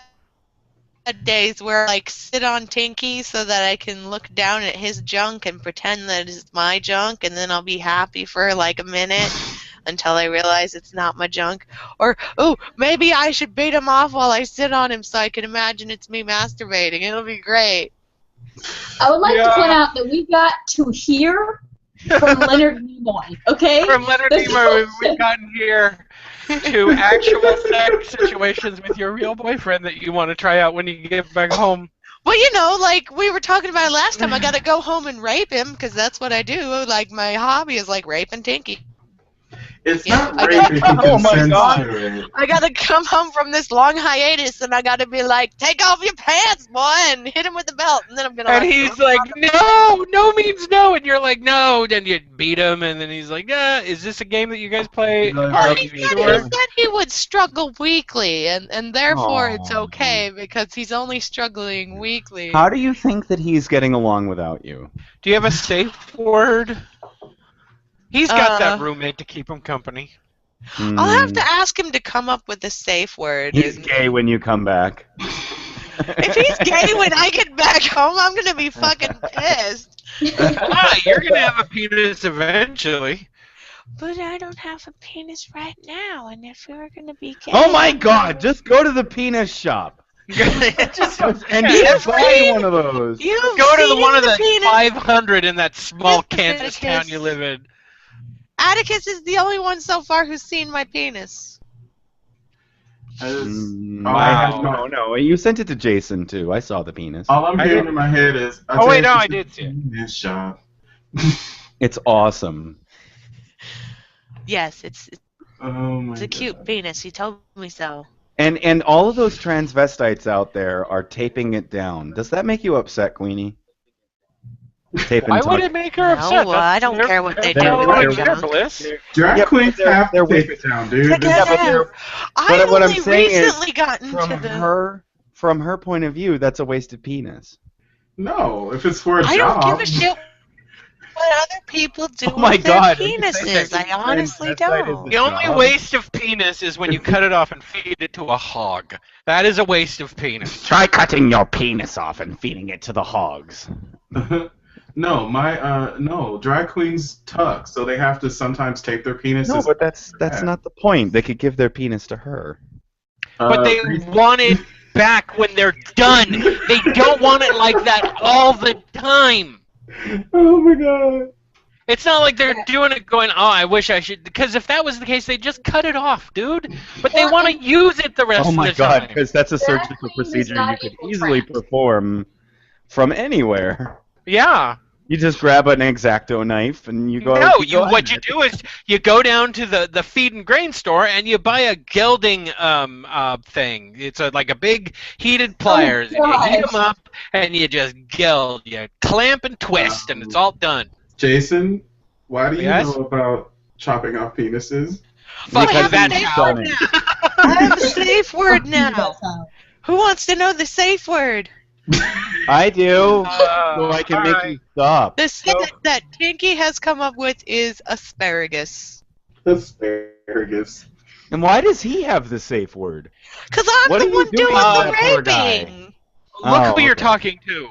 days where I like sit on Tinky so that I can look down at his junk and pretend that it's my junk, and then I'll be happy for like a minute until I realize it's not my junk. Or, oh, maybe I should beat him off while I sit on him so I can imagine it's me masturbating. It'll be great. I would like to point out that we got to hear from Leonard Nimoy, okay? From Leonard Nimoy, we've gotten here to actual sex situations with your real boyfriend that you want to try out when you get back home. Well, you know, like we were talking about last time, I gotta go home and rape him because that's what I do. Like my hobby is like raping Tinky. It's Yeah, not rape if you Oh my consent God. to it. I gotta come home from this long hiatus and I gotta be like, take off your pants, boy, and hit him with the belt, and then I'm gonna. And he's like, no, no means no, and you're like, no. Then you beat him, and then he's like, is this a game that you guys play? No, Well, Are he you said, sure? he would struggle weekly, and therefore it's Aw. okay because he's only struggling weekly. How do you think that he's getting along without you? Do you have a safe word? He's got that Uh, roommate to keep him company. I'll have to ask him to come up with a safe word. He's and- gay when you come back. If he's gay when I get back home, I'm gonna be fucking pissed. You're gonna have a penis eventually. But I don't have a penis right now, and if we were gonna be gay. Oh my God! Just go to the penis shop Just and Yeah, just buy one of those. You've go to seen one of the penis. 500 in that small Yes, Kansas town Atticus. you live in. Atticus is the only one so far who's seen my penis. I just, Wow. No. You sent it to Jason too. I saw the penis. all I'm I hearing did- in my head is. Oh, wait, no, I did see it. Penis shop. It's awesome. Yes, it's Oh my a cute God. penis. He told me so. And all of those transvestites out there are taping it down. Does that make you upset, Queenie? Taping Why tuck- would it make her upset? No, I don't They're- care what they they're do. following They're- their bliss. Drag Yeah, queens but they're- have they're to tape it down, dude. Check This- it out. I've what I'm only saying is, recently gotten to From her point of view, that's a wasted penis. No, if it's for a I job. don't give a shit what other people do Oh my with their God. penises. I honestly don't. The only waste of penis is when you cut it off and feed it to a hog. That is a waste of penis. Try cutting your penis off and feeding it to the hogs. No, no, drag queens tuck, so they have to sometimes tape their penises. No, but that's Yeah. not the point. They could give their penis to her. But they want it back when they're done. They don't want it like that all the time. Oh my God. It's not like they're doing it going, oh, I wish I should. Because if that was the case, they'd just cut it off, dude. But they Well, want to use it the rest Oh of my the God, time. because that's a Drag surgical queen is procedure you not could equal easily track. perform from anywhere. Yeah. You just grab an X-Acto knife and you go. No, you go what at you it. do is you go down to the feed and grain store and you buy a gelding thing. It's like a big heated pliers. And you heat gosh. them up and you just geld. You clamp and twist and it's all done. Jason, why do you Yes? know about chopping off penises? Fuck Because you, that he's safe how. done it. I have a safe word now. Who wants to know the safe word? I do. Uh, So I can make alright. you stop. The sentence that Tinky has come up with is asparagus. Asparagus. And why does he have the safe word? Because I'm What are the you one doing doing to the that poor guy? raping. Look Oh, who you're okay. talking to.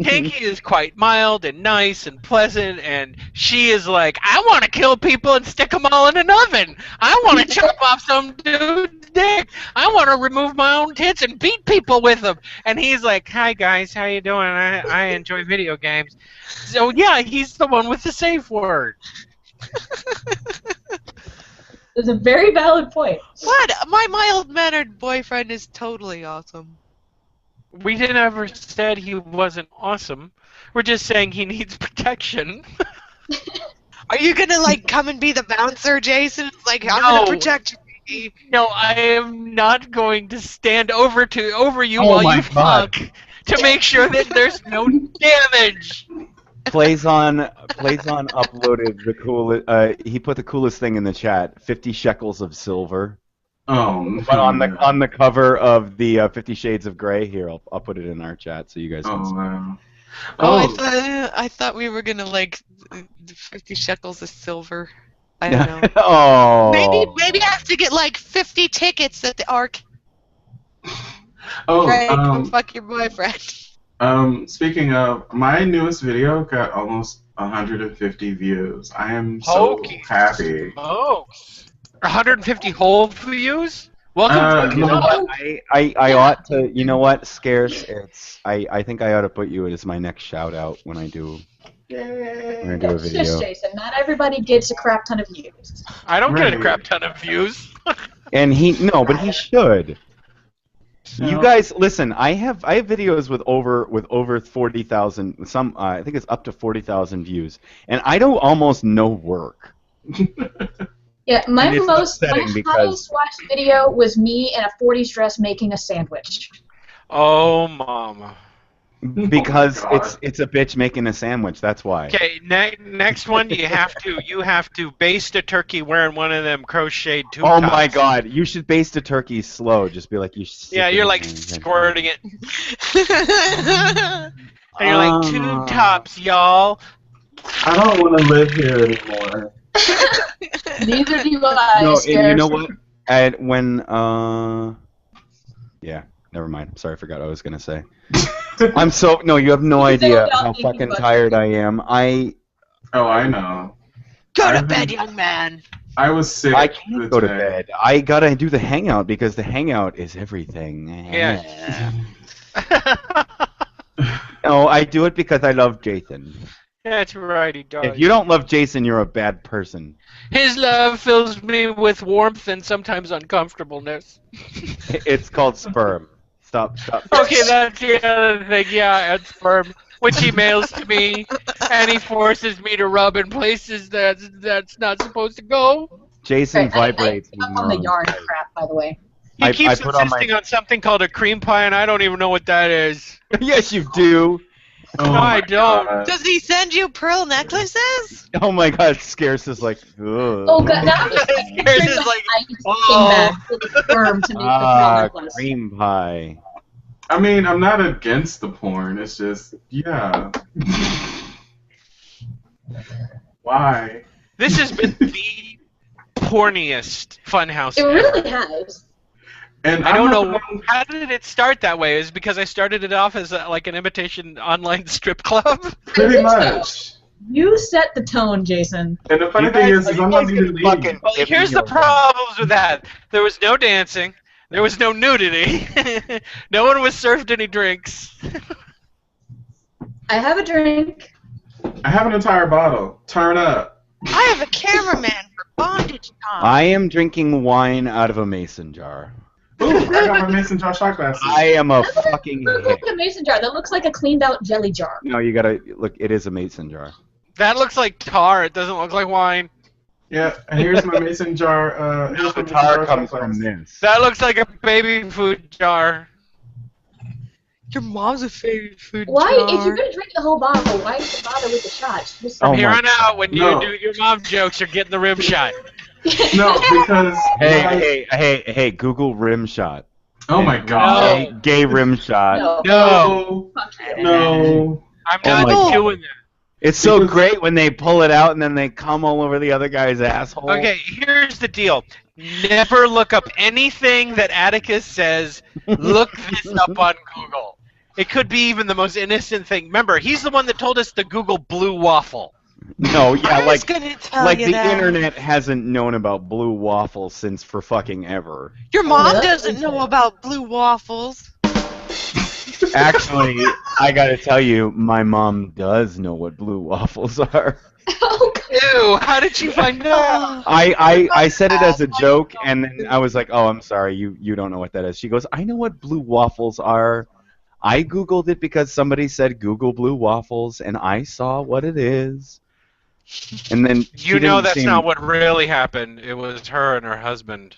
Tinky is quite mild and nice and pleasant, and she is like, I want to kill people and stick them all in an oven. I want to chop off some dude's dick. I want to remove my own tits and beat people with them. And he's like, hi guys, how you doing? I enjoy video games. So yeah, he's the one with the safe word. It's a very valid point. What? My mild-mannered boyfriend is totally awesome. We didn't ever said he wasn't awesome. We're just saying he needs protection. Are you gonna like come and be the bouncer, Jason? It's like I'm No. gonna protect you. No, I am not going to stand over you Oh while my you God. fuck to make sure that there's no damage. Playzon uploaded the cool. He put the coolest thing in the chat: 50 shekels of silver. Oh. But on the cover of the 50 Shades of Grey. Here, I'll put it in our chat so you guys can Oh see. wow. Oh, I thought we were gonna like 50 shekels of silver. I don't know. Oh. Maybe I have to get like 50 tickets at the arcade. Oh, Right, go fuck your boyfriend. speaking of, my newest video got almost 150 views. I am so Hokey happy. smokes. 150 whole views? Welcome to You know no, what? I ought to. You know what? Scarce. I think I ought to put you as my next shout out when I do a It's video. just Jason. Not everybody gets a crap ton of views. I don't get a Right. crap ton of views. And but he should. You No. guys, listen. I have videos with over 40,000. Some I think it's up to 40,000 views, and I do almost no work. Yeah, my And it's upsetting because- highest watched video was me in a 40s dress making a sandwich. Oh, mama. Because Oh my God. it's a bitch making a sandwich. That's why. Okay, next one you have to baste a turkey wearing one of them crocheted tube Oh tops. my God! You should baste a turkey slow. Just be like you. Yeah, you're like squirting it, and you're like tube tops, y'all. I don't want to live here anymore. Neither do I. No, and you know Scarce. what? And when yeah, never mind. Sorry, I forgot what I was gonna say. I'm so no. You have no You idea don't how think you fucking fucking- tired I am. Oh, I know. Go to I've bed, been- young man. I was sick. I can't go to today. bed. I gotta do the hangout because the hangout is everything. Yeah. No, I do it because I love Jason. That's right, he does. If you don't love Jason, you're a bad person. His love fills me with warmth and sometimes uncomfortableness. It's called sperm. Stop. Okay, that's the other thing. Yeah, it's firm. Which he mails to me, and he forces me to rub in places that's not supposed to go. Jason Right, vibrates. I on the yarn crap, by the way. He I keeps put on my- insisting on something called a cream pie, and I don't even know what that is. Yes, you do. Oh No, my I don't. God. Does he send you pearl necklaces? Oh my God, Scarce is like. Ugh. Oh god, now I'm just picturing Scarce is the like, ice came oh. back with the sperm to make the Ah, pearl necklace. cream pie. I mean, I'm not against the porn. It's just, yeah. Why? This has been the porniest Funhouse It ever. really has. And I I'm don't not know the one- how did it start that way. Is because I started it off as like an imitation online strip club. Pretty much. You set the tone, Jason. And the funny You thing guys- is you I'm guys not even can fucking- leaving. Well, here's the problems with that. There was no dancing. There was no nudity. No one was served any drinks. I have a drink. I have an entire bottle. Turn up. I have a cameraman for bondage time. I am drinking wine out of a mason jar. Ooh, I got my mason jar shot glasses. I am a That doesn't fucking look hick. like a mason jar. That looks like a cleaned out jelly jar. No, you gotta look. It is a mason jar. That looks like tar. It doesn't look like wine. Yeah, and here's my mason jar. Here's my The mason tar jar comes shot from glass. this. That looks like a baby food jar. Your mom's a favorite food Why, jar. if you're gonna drink the whole bottle, why even bother with the shots? Just Oh From here my on out, when you No. do your mom jokes, you're getting the rim shot. No, because Hey! Google rim shot. oh my god. No. Gay rim shot. no. No. Fuck you. No. I'm Oh not my doing that. It's so Because- great when they pull it out and then they come all over the other guy's asshole. Okay, here's the deal. Never look up anything that Atticus says. Look this up on Google. It could be even the most innocent thing. Remember, he's the one that told us to Google blue waffle. No, yeah, I was like gonna tell like you the that. internet hasn't known about blue waffles since for fucking ever. Your mom really? doesn't know about blue waffles. Actually, I gotta tell you, my mom does know what blue waffles are. Oh, God. Ew, how did you find out? I said it as a joke, and then I was like, "Oh, I'm sorry, you don't know what that is." She goes, "I know what blue waffles are. I googled it because somebody said Google blue waffles, and I saw what it is." And then she You know didn't that's seem- not what really happened. It was her and her husband.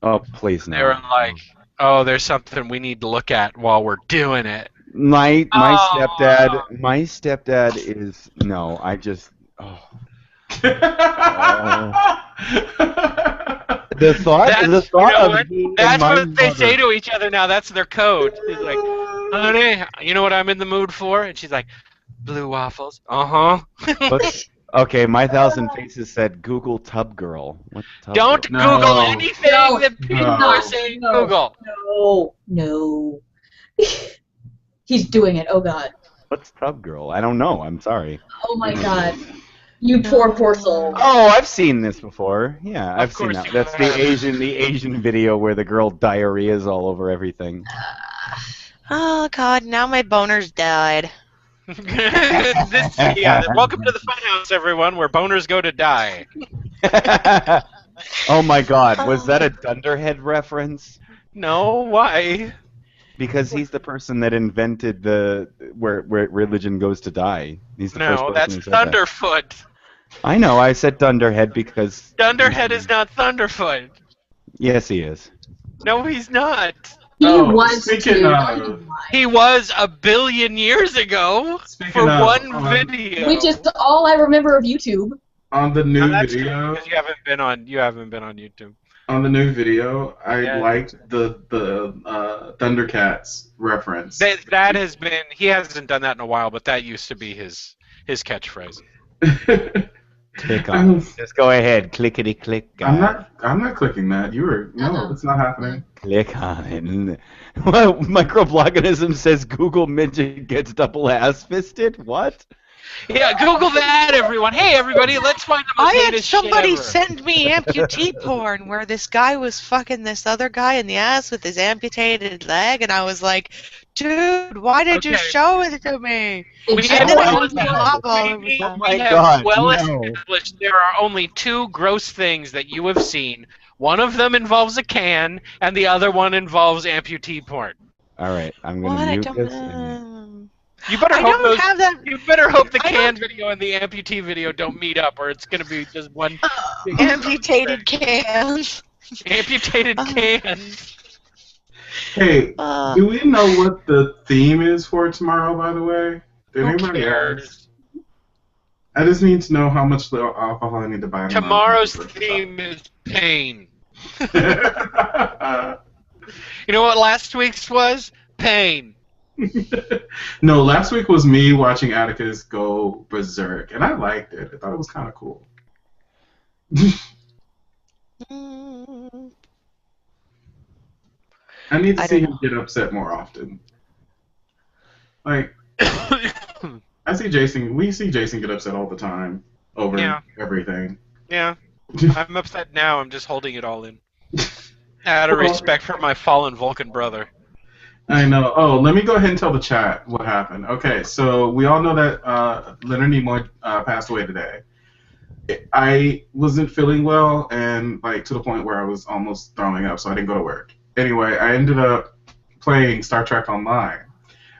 Oh, please no. They were like, oh, there's something we need to look at while we're doing it. My Oh. stepdad is no. I just the thought That's, the thought you know of what? me and That's my what they mother- say to each other now. That's their code. It's like, honey, you know what I'm in the mood for? And she's like, blue waffles. Uh-huh. But Okay, my thousand faces said Google Tub Girl. What Tub Don't Girl? No. Google anything No, that people no, are saying Google. No. He's doing it. Oh God. What's Tub Girl? I don't know. I'm sorry. Oh my God. You poor soul. Oh, I've seen this before. Yeah, I've Of seen course that. you That's have. the Asian video where the girl diarrhea's all over everything. Oh God, now my boner's died. Welcome to the Funhouse, everyone, where boners go to die. Oh my God, was that a Dunderhead reference? No, why? Because he's the person that invented the where religion goes to die. He's the first No, person that's who said that. Thunderfoot. I know. I said Dunderhead because. Thunderhead is not Thunderfoot. Yes, he is. No, he's not. He Oh, was speaking too. of- He was a billion years ago Speaking for of, one video. Which is all I remember of YouTube. On the new That's video, because you haven't been on YouTube. on the new video, I Yeah. liked the Thundercats reference. That has been. He hasn't done that in a while, but that used to be his catchphrase. Click on it. Just go ahead. Clickety click. I'm not clicking that. No, Uh-uh. it's not happening. Click on it. Well, microbloganism says Google midget gets double ass fisted. What? Yeah, Google that, everyone. Hey, everybody, let's find the most I had heinous shit somebody ever. send me amputee porn where this guy was fucking this other guy in the ass with his amputated leg, and I was like, dude, why did you Okay. show it to me? We It's have And then all it was well blob all over we Oh my have God, well no. established there are only two gross things that you have seen. One of them involves a can, and the other one involves amputee porn. All right, I'm What? gonna I mute don't this. know. You better I hope don't have that. You better hope the I can video and the amputee video don't meet up, or it's gonna be just one big Amputated cans. amputated can. Hey, Uh, do we know what the theme is for tomorrow? By the way, did Who anybody cares? ask? I just need to know how much alcohol I need to buy. Tomorrow's theme is pain. You know what last week's was? Pain. No, last week was me watching Atticus go berserk, and I liked it. I thought it was kind of cool. I need to I see don't him get upset more often. Like, I see Jason. We see Jason get upset all the time over Yeah. everything. Yeah, I'm upset now. I'm just holding it all in. Out of Well- respect for my fallen Vulcan brother. I know. Oh, let me go ahead and tell the chat what happened. Okay, so we all know that Leonard Nimoy passed away today. I wasn't feeling well, and like to the point where I was almost throwing up, so I didn't go to work. Anyway, I ended up playing Star Trek Online.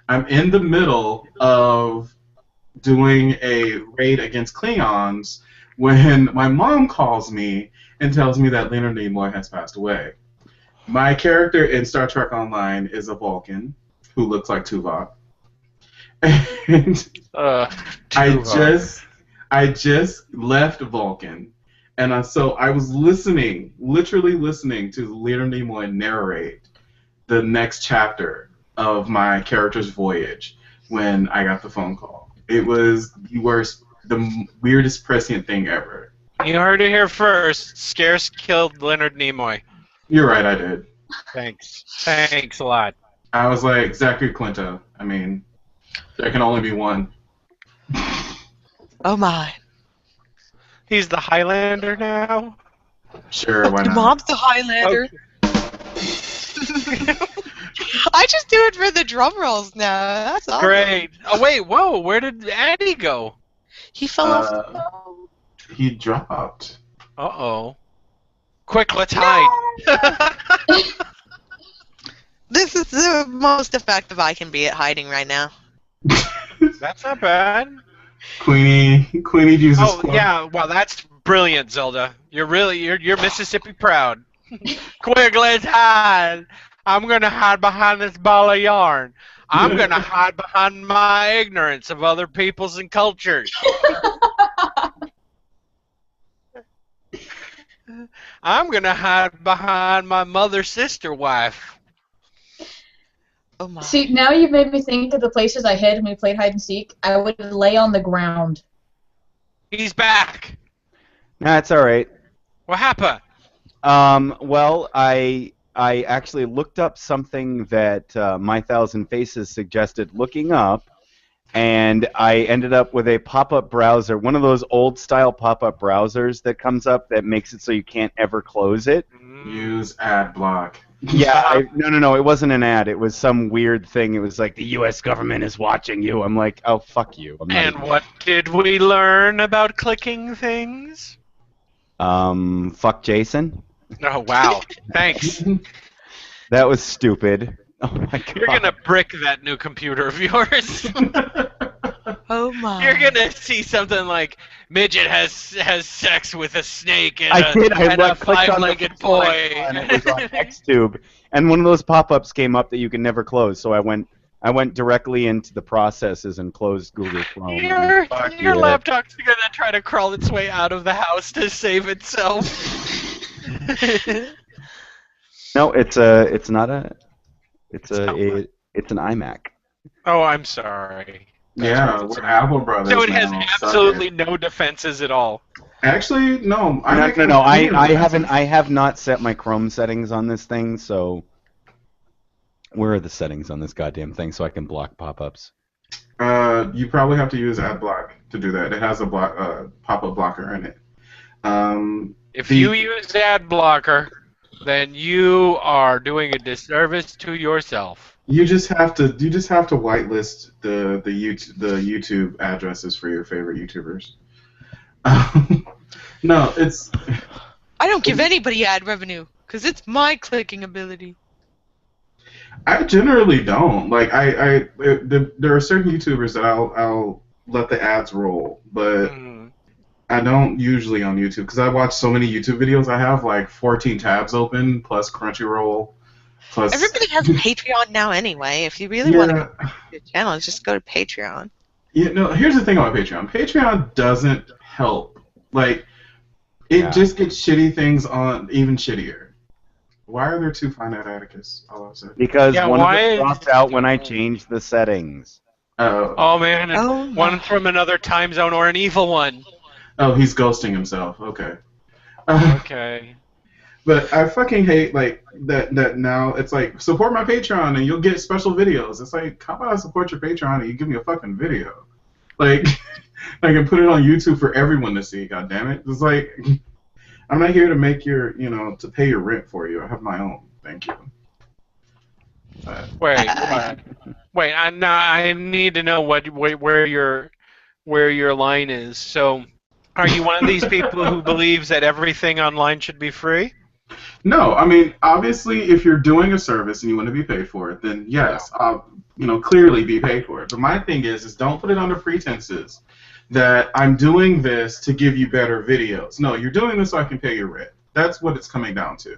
I'm in the middle of doing a raid against Klingons when my mom calls me and tells me that Leonard Nimoy has passed away. My character in Star Trek Online is a Vulcan who looks like Tuvok. And I just left Vulcan, and so I was literally listening to Leonard Nimoy narrate the next chapter of my character's voyage when I got the phone call. It was the weirdest prescient thing ever. You heard it here first. Scarce killed Leonard Nimoy. You're right, I did. Thanks. Thanks a lot. I was like, Zachary Quinto. I mean, there can only be one. oh my. He's the Highlander now. Sure, why Your not? mom's the Highlander. I just do it for the drum rolls now. That's awesome. Great. Oh wait, whoa. Where did Eddie go? He fell off the boat. He dropped. Uh-oh. Quick, let's hide. This is the most effective I can be at hiding right now. That's not bad. Queenie uses. Oh yeah, well that's brilliant, Zelda. You're Mississippi proud. Quick, let's hide. I'm gonna hide behind this ball of yarn. I'm gonna hide behind my ignorance of other peoples and cultures. I'm gonna hide behind my mother sister wife. Oh my. See, now you've made me think of the places I hid when we played hide and seek. I would lay on the ground. He's back. Nah, it's all right. What happened? Well, I actually looked up something that My Thousand Faces suggested looking up, and I ended up with a pop-up browser, one of those old-style pop-up browsers that comes up that makes it so you can't ever close it. Use ad block. Yeah, no, it wasn't an ad. It was some weird thing. It was like, the U.S. government is watching you. I'm like, oh, fuck you. I'm not And even- what did we learn about clicking things? Fuck Jason? Oh, wow. Thanks. That was stupid. Oh, my God. You're going to brick that new computer of yours. Oh my. You're going to see something like, Midget has sex with a snake and I did. I and a clicked on the five-legged first boy. icon, and it was on Xtube, and one of those pop-ups came up that you can never close. So I went directly into the processes and closed Google Chrome. Your Fuck your yeah. laptop's going to try to crawl its way out of the house to save itself. No, it's not an iMac. Oh, I'm sorry. Yeah, That's we're right. Apple brothers. So it now. has Suck absolutely it. no defenses at all. Actually, no. No. I have not set my Chrome settings on this thing, so where are the settings on this goddamn thing so I can block pop-ups? You probably have to use AdBlock to do that. It has a pop-up blocker in it. If you use ad blocker, then you are doing a disservice to yourself. You just have to whitelist the YouTube addresses for your favorite YouTubers. No, it's I don't give anybody ad revenue because it's my clicking ability. I generally don't like there are certain YouTubers that I'll let the ads roll, but I don't usually on YouTube because I watch so many YouTube videos. I have like 14 tabs open plus Crunchyroll. Plus, Everybody has a Patreon now anyway. If you really want to go to your channel, just go to Patreon. Yeah, no, here's the thing about Patreon. Patreon doesn't help. Like, it just gets shitty things on even shittier. Why are there two finite Atticus all of a sudden? Because one of why them is- dropped out when I changed the settings. Oh man, and Oh, one my. from another time zone or an evil one. Oh, he's ghosting himself. Okay. Okay. But I fucking hate like that now it's like support my Patreon and you'll get special videos. It's like how about I support your Patreon and you give me a fucking video? Like I can put it on YouTube for everyone to see, god damn it. It's like I'm not here to make your to pay your rent for you. I have my own. Thank you. Wait. I need to know where your line is. So, are you one of these people who believes that everything online should be free? No, I mean, obviously, if you're doing a service and you want to be paid for it, then yes, clearly be paid for it. But my thing is don't put it under pretenses that I'm doing this to give you better videos. No, you're doing this so I can pay your rent. That's what it's coming down to.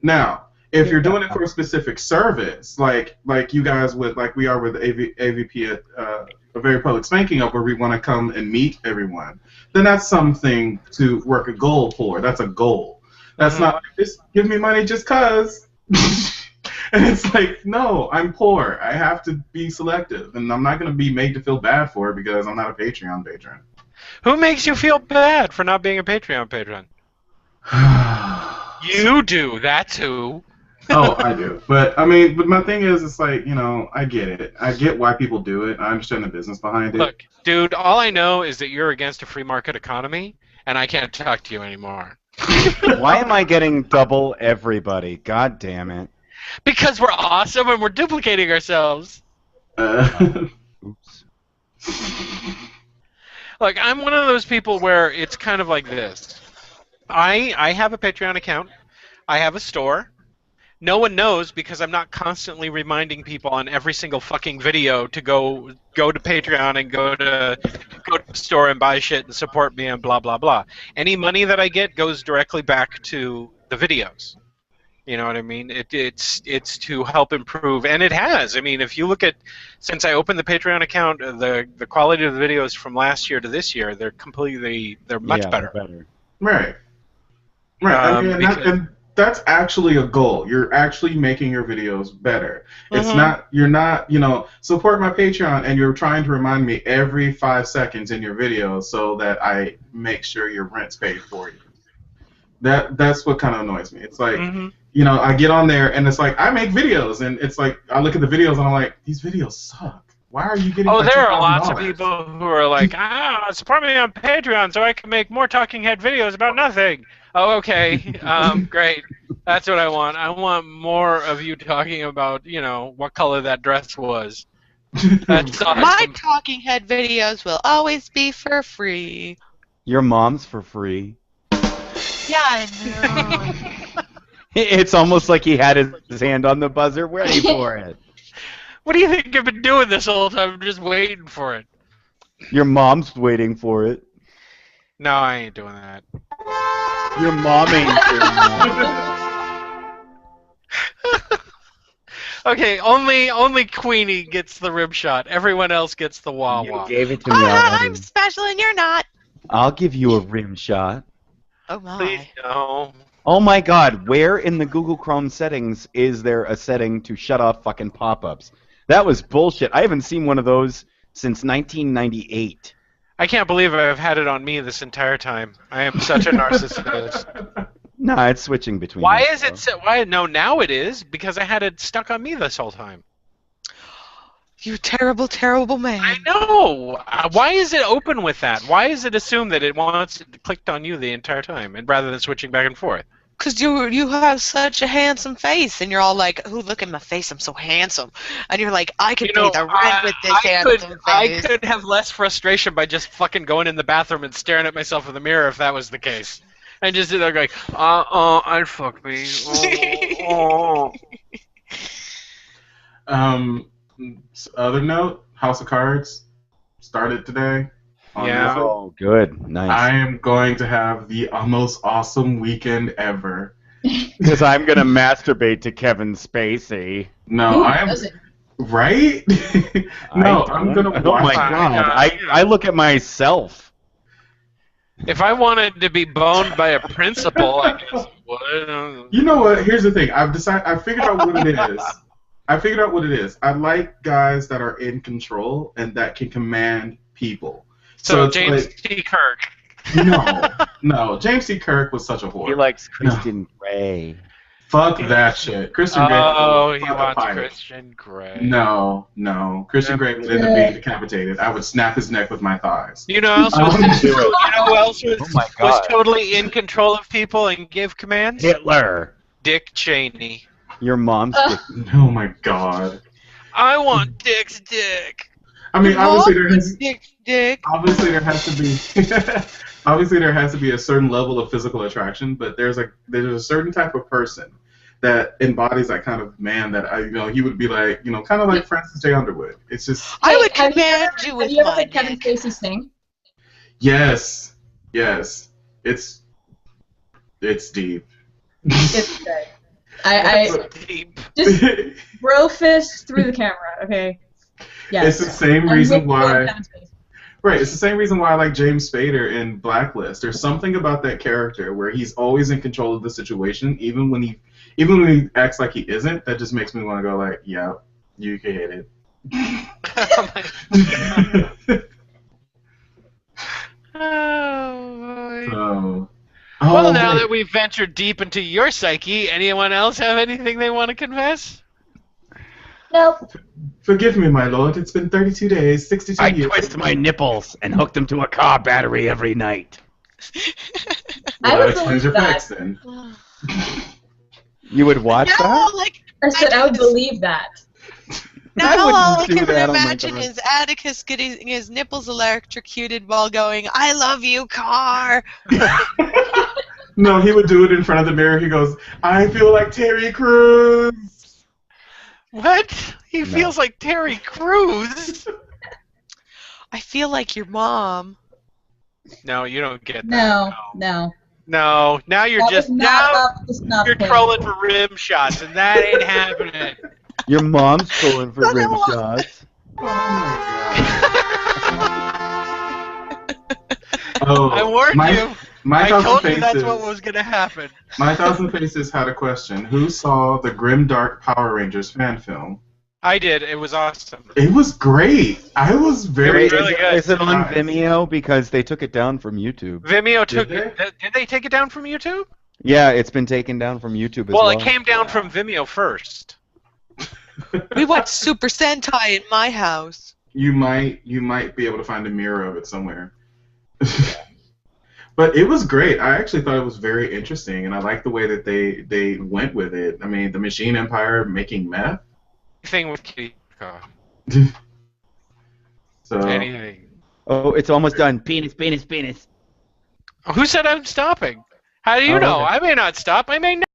Now, if you're doing it for a specific service, like you guys would, like we are with AVP at a very public spanking up where we want to come and meet everyone, then that's something to work a goal for. That's a goal. That's not just give me money just cause. And it's like, no, I'm poor. I have to be selective, and I'm not going to be made to feel bad for it because I'm not a Patreon patron. Who makes you feel bad for not being a Patreon patron? You do. That's who. Oh, I do. But my thing is, it's like, I get it. I get why people do it. I understand the business behind it. Look, dude, all I know is that you're against a free market economy, and I can't talk to you anymore. Why am I getting double everybody? God damn it. Because we're awesome and we're duplicating ourselves. Oops. Look, I'm one of those people where it's kind of like this. I have a Patreon account. I have a store. No one knows because I'm not constantly reminding people on every single fucking video to go to Patreon and go to the store and buy shit and support me and blah blah blah. Any money that I get goes directly back to the videos. You know what I mean? It's to help improve, and it has. I mean, if you look at since I opened the Patreon account, the quality of the videos from last year to this year, they're much better. Right. Right. Because- and that's actually a goal. You're actually making your videos better. It's not, you're not, support my Patreon and you're trying to remind me every 5 seconds in your video so that I make sure your rent's paid for you. That's what kind of annoys me. It's like, I get on there and it's like, I make videos and it's like, I look at the videos and I'm like, these videos suck. Why are you getting? Oh, there are lots of people who are like, support me on Patreon so I can make more talking head videos about nothing. Oh, okay. Great. That's what I want. I want more of you talking about, what color that dress was. That's awesome. My talking head videos will always be for free. Your mom's for free. Yeah, I know. It's almost like he had his hand on the buzzer ready for it. What do you think I've been doing this whole time? I'm just waiting for it. Your mom's waiting for it. No, I ain't doing that. Your mom ain't doing that. Okay, only Queenie gets the rib shot. Everyone else gets the wah-wah. You gave it to me already. I'm special and you're not. I'll give you a rim shot. Oh my. Please no. Oh my god, where in the Google Chrome settings is there a setting to shut off fucking pop-ups? That was bullshit. I haven't seen one of those since 1998. I can't believe I've had it on me this entire time. I am such a narcissist. No, it's switching between. Why is it? Why? No, now it is because I had it stuck on me this whole time. You terrible, terrible man. I know. Why is it open with that? Why is it assumed that it wants it clicked on you the entire time, and rather than switching back and forth? Because you have such a handsome face, and you're all like, "Oh, look at my face, I'm so handsome," and you're like, "I could pay the rent with this handsome face." I could have less frustration by just fucking going in the bathroom and staring at myself in the mirror if that was the case, and just like, I'd fuck me. Other note, House of Cards started today. Yeah. Oh, good. Nice. I am going to have the most awesome weekend ever. Because I'm going to masturbate to Kevin Spacey. No, I am... Right? No, I'm going to watch... Oh my god. I look at myself. If I wanted to be boned by a principal, I guess I would. You know what? Here's the thing. I figured out what it is. I like guys that are in control and that can command people. So James T. Kirk. No. James T. Kirk was such a whore. He likes Christian Grey. Fuck that shit. Christian Grey. Oh, he wants Christian Grey. No. Christian Grey would end up being decapitated. I would snap his neck with my thighs. You know who else was totally in control of people and gave commands? Hitler. Dick Cheney. Your mom's dick. Oh my god. I want Dick's dick. I mean, obviously there has to be a certain level of physical attraction, but there's a certain type of person that embodies that kind of man that he would be like, kind of like Francis J. Underwood. It's just I would command you with Have you ever my heard Kevin dick. Spacey sing? Yes. It's deep. It's good. I Deep. just bro fist through the camera, okay? Yes. It's the same reason why. Kevin Spacey. Right, it's the same reason why I like James Spader in Blacklist. There's something about that character where he's always in control of the situation, even when he acts like he isn't. That just makes me want to go like, yeah, you can hit it. Oh, So, well, now that we've ventured deep into your psyche, anyone else have anything they want to confess? Nope. Forgive me, my lord. It's been 32 days, 62 I years. twist my nipples and hook them to a car battery every night. Well, I that would explains believe your that. facts then. You would watch that? Like, I said I would believe that. now I wouldn't all I do can that on my imagine God. is Atticus getting his nipples electrocuted while going, "I love you, car." No, he would do it in front of the mirror. He goes, I feel like Terry Crews. What? He feels like Terry Crews. I feel like your mom. No, you don't get that. No. No, now you're That just was not now up to snuff, you're Quinn. trolling for rim shots, and that ain't happening. Your mom's trolling for rim shots. Oh, I warned you. My I Thousand told you Faces. that's what was gonna happen. My Thousand Faces had a question. Who saw the Grim Dark Power Rangers fan film? I did. It was awesome. It was great. I was very It was really good. Is it on surprised. Vimeo? Because they took it down from YouTube. Vimeo took Did it. Did they take it down from YouTube? Yeah, it's been taken down from YouTube as well. Well, it came down from Vimeo first. We watched Super Sentai in my house. You might be able to find a mirror of it somewhere. But it was great. I actually thought it was very interesting, and I liked the way that they went with it. I mean, the Machine Empire making meth. Thing with Kitty. So Anything. Oh, it's almost done. Penis, penis, penis. Who said I'm stopping? How do you Oh, know? okay. I may not stop. I may not.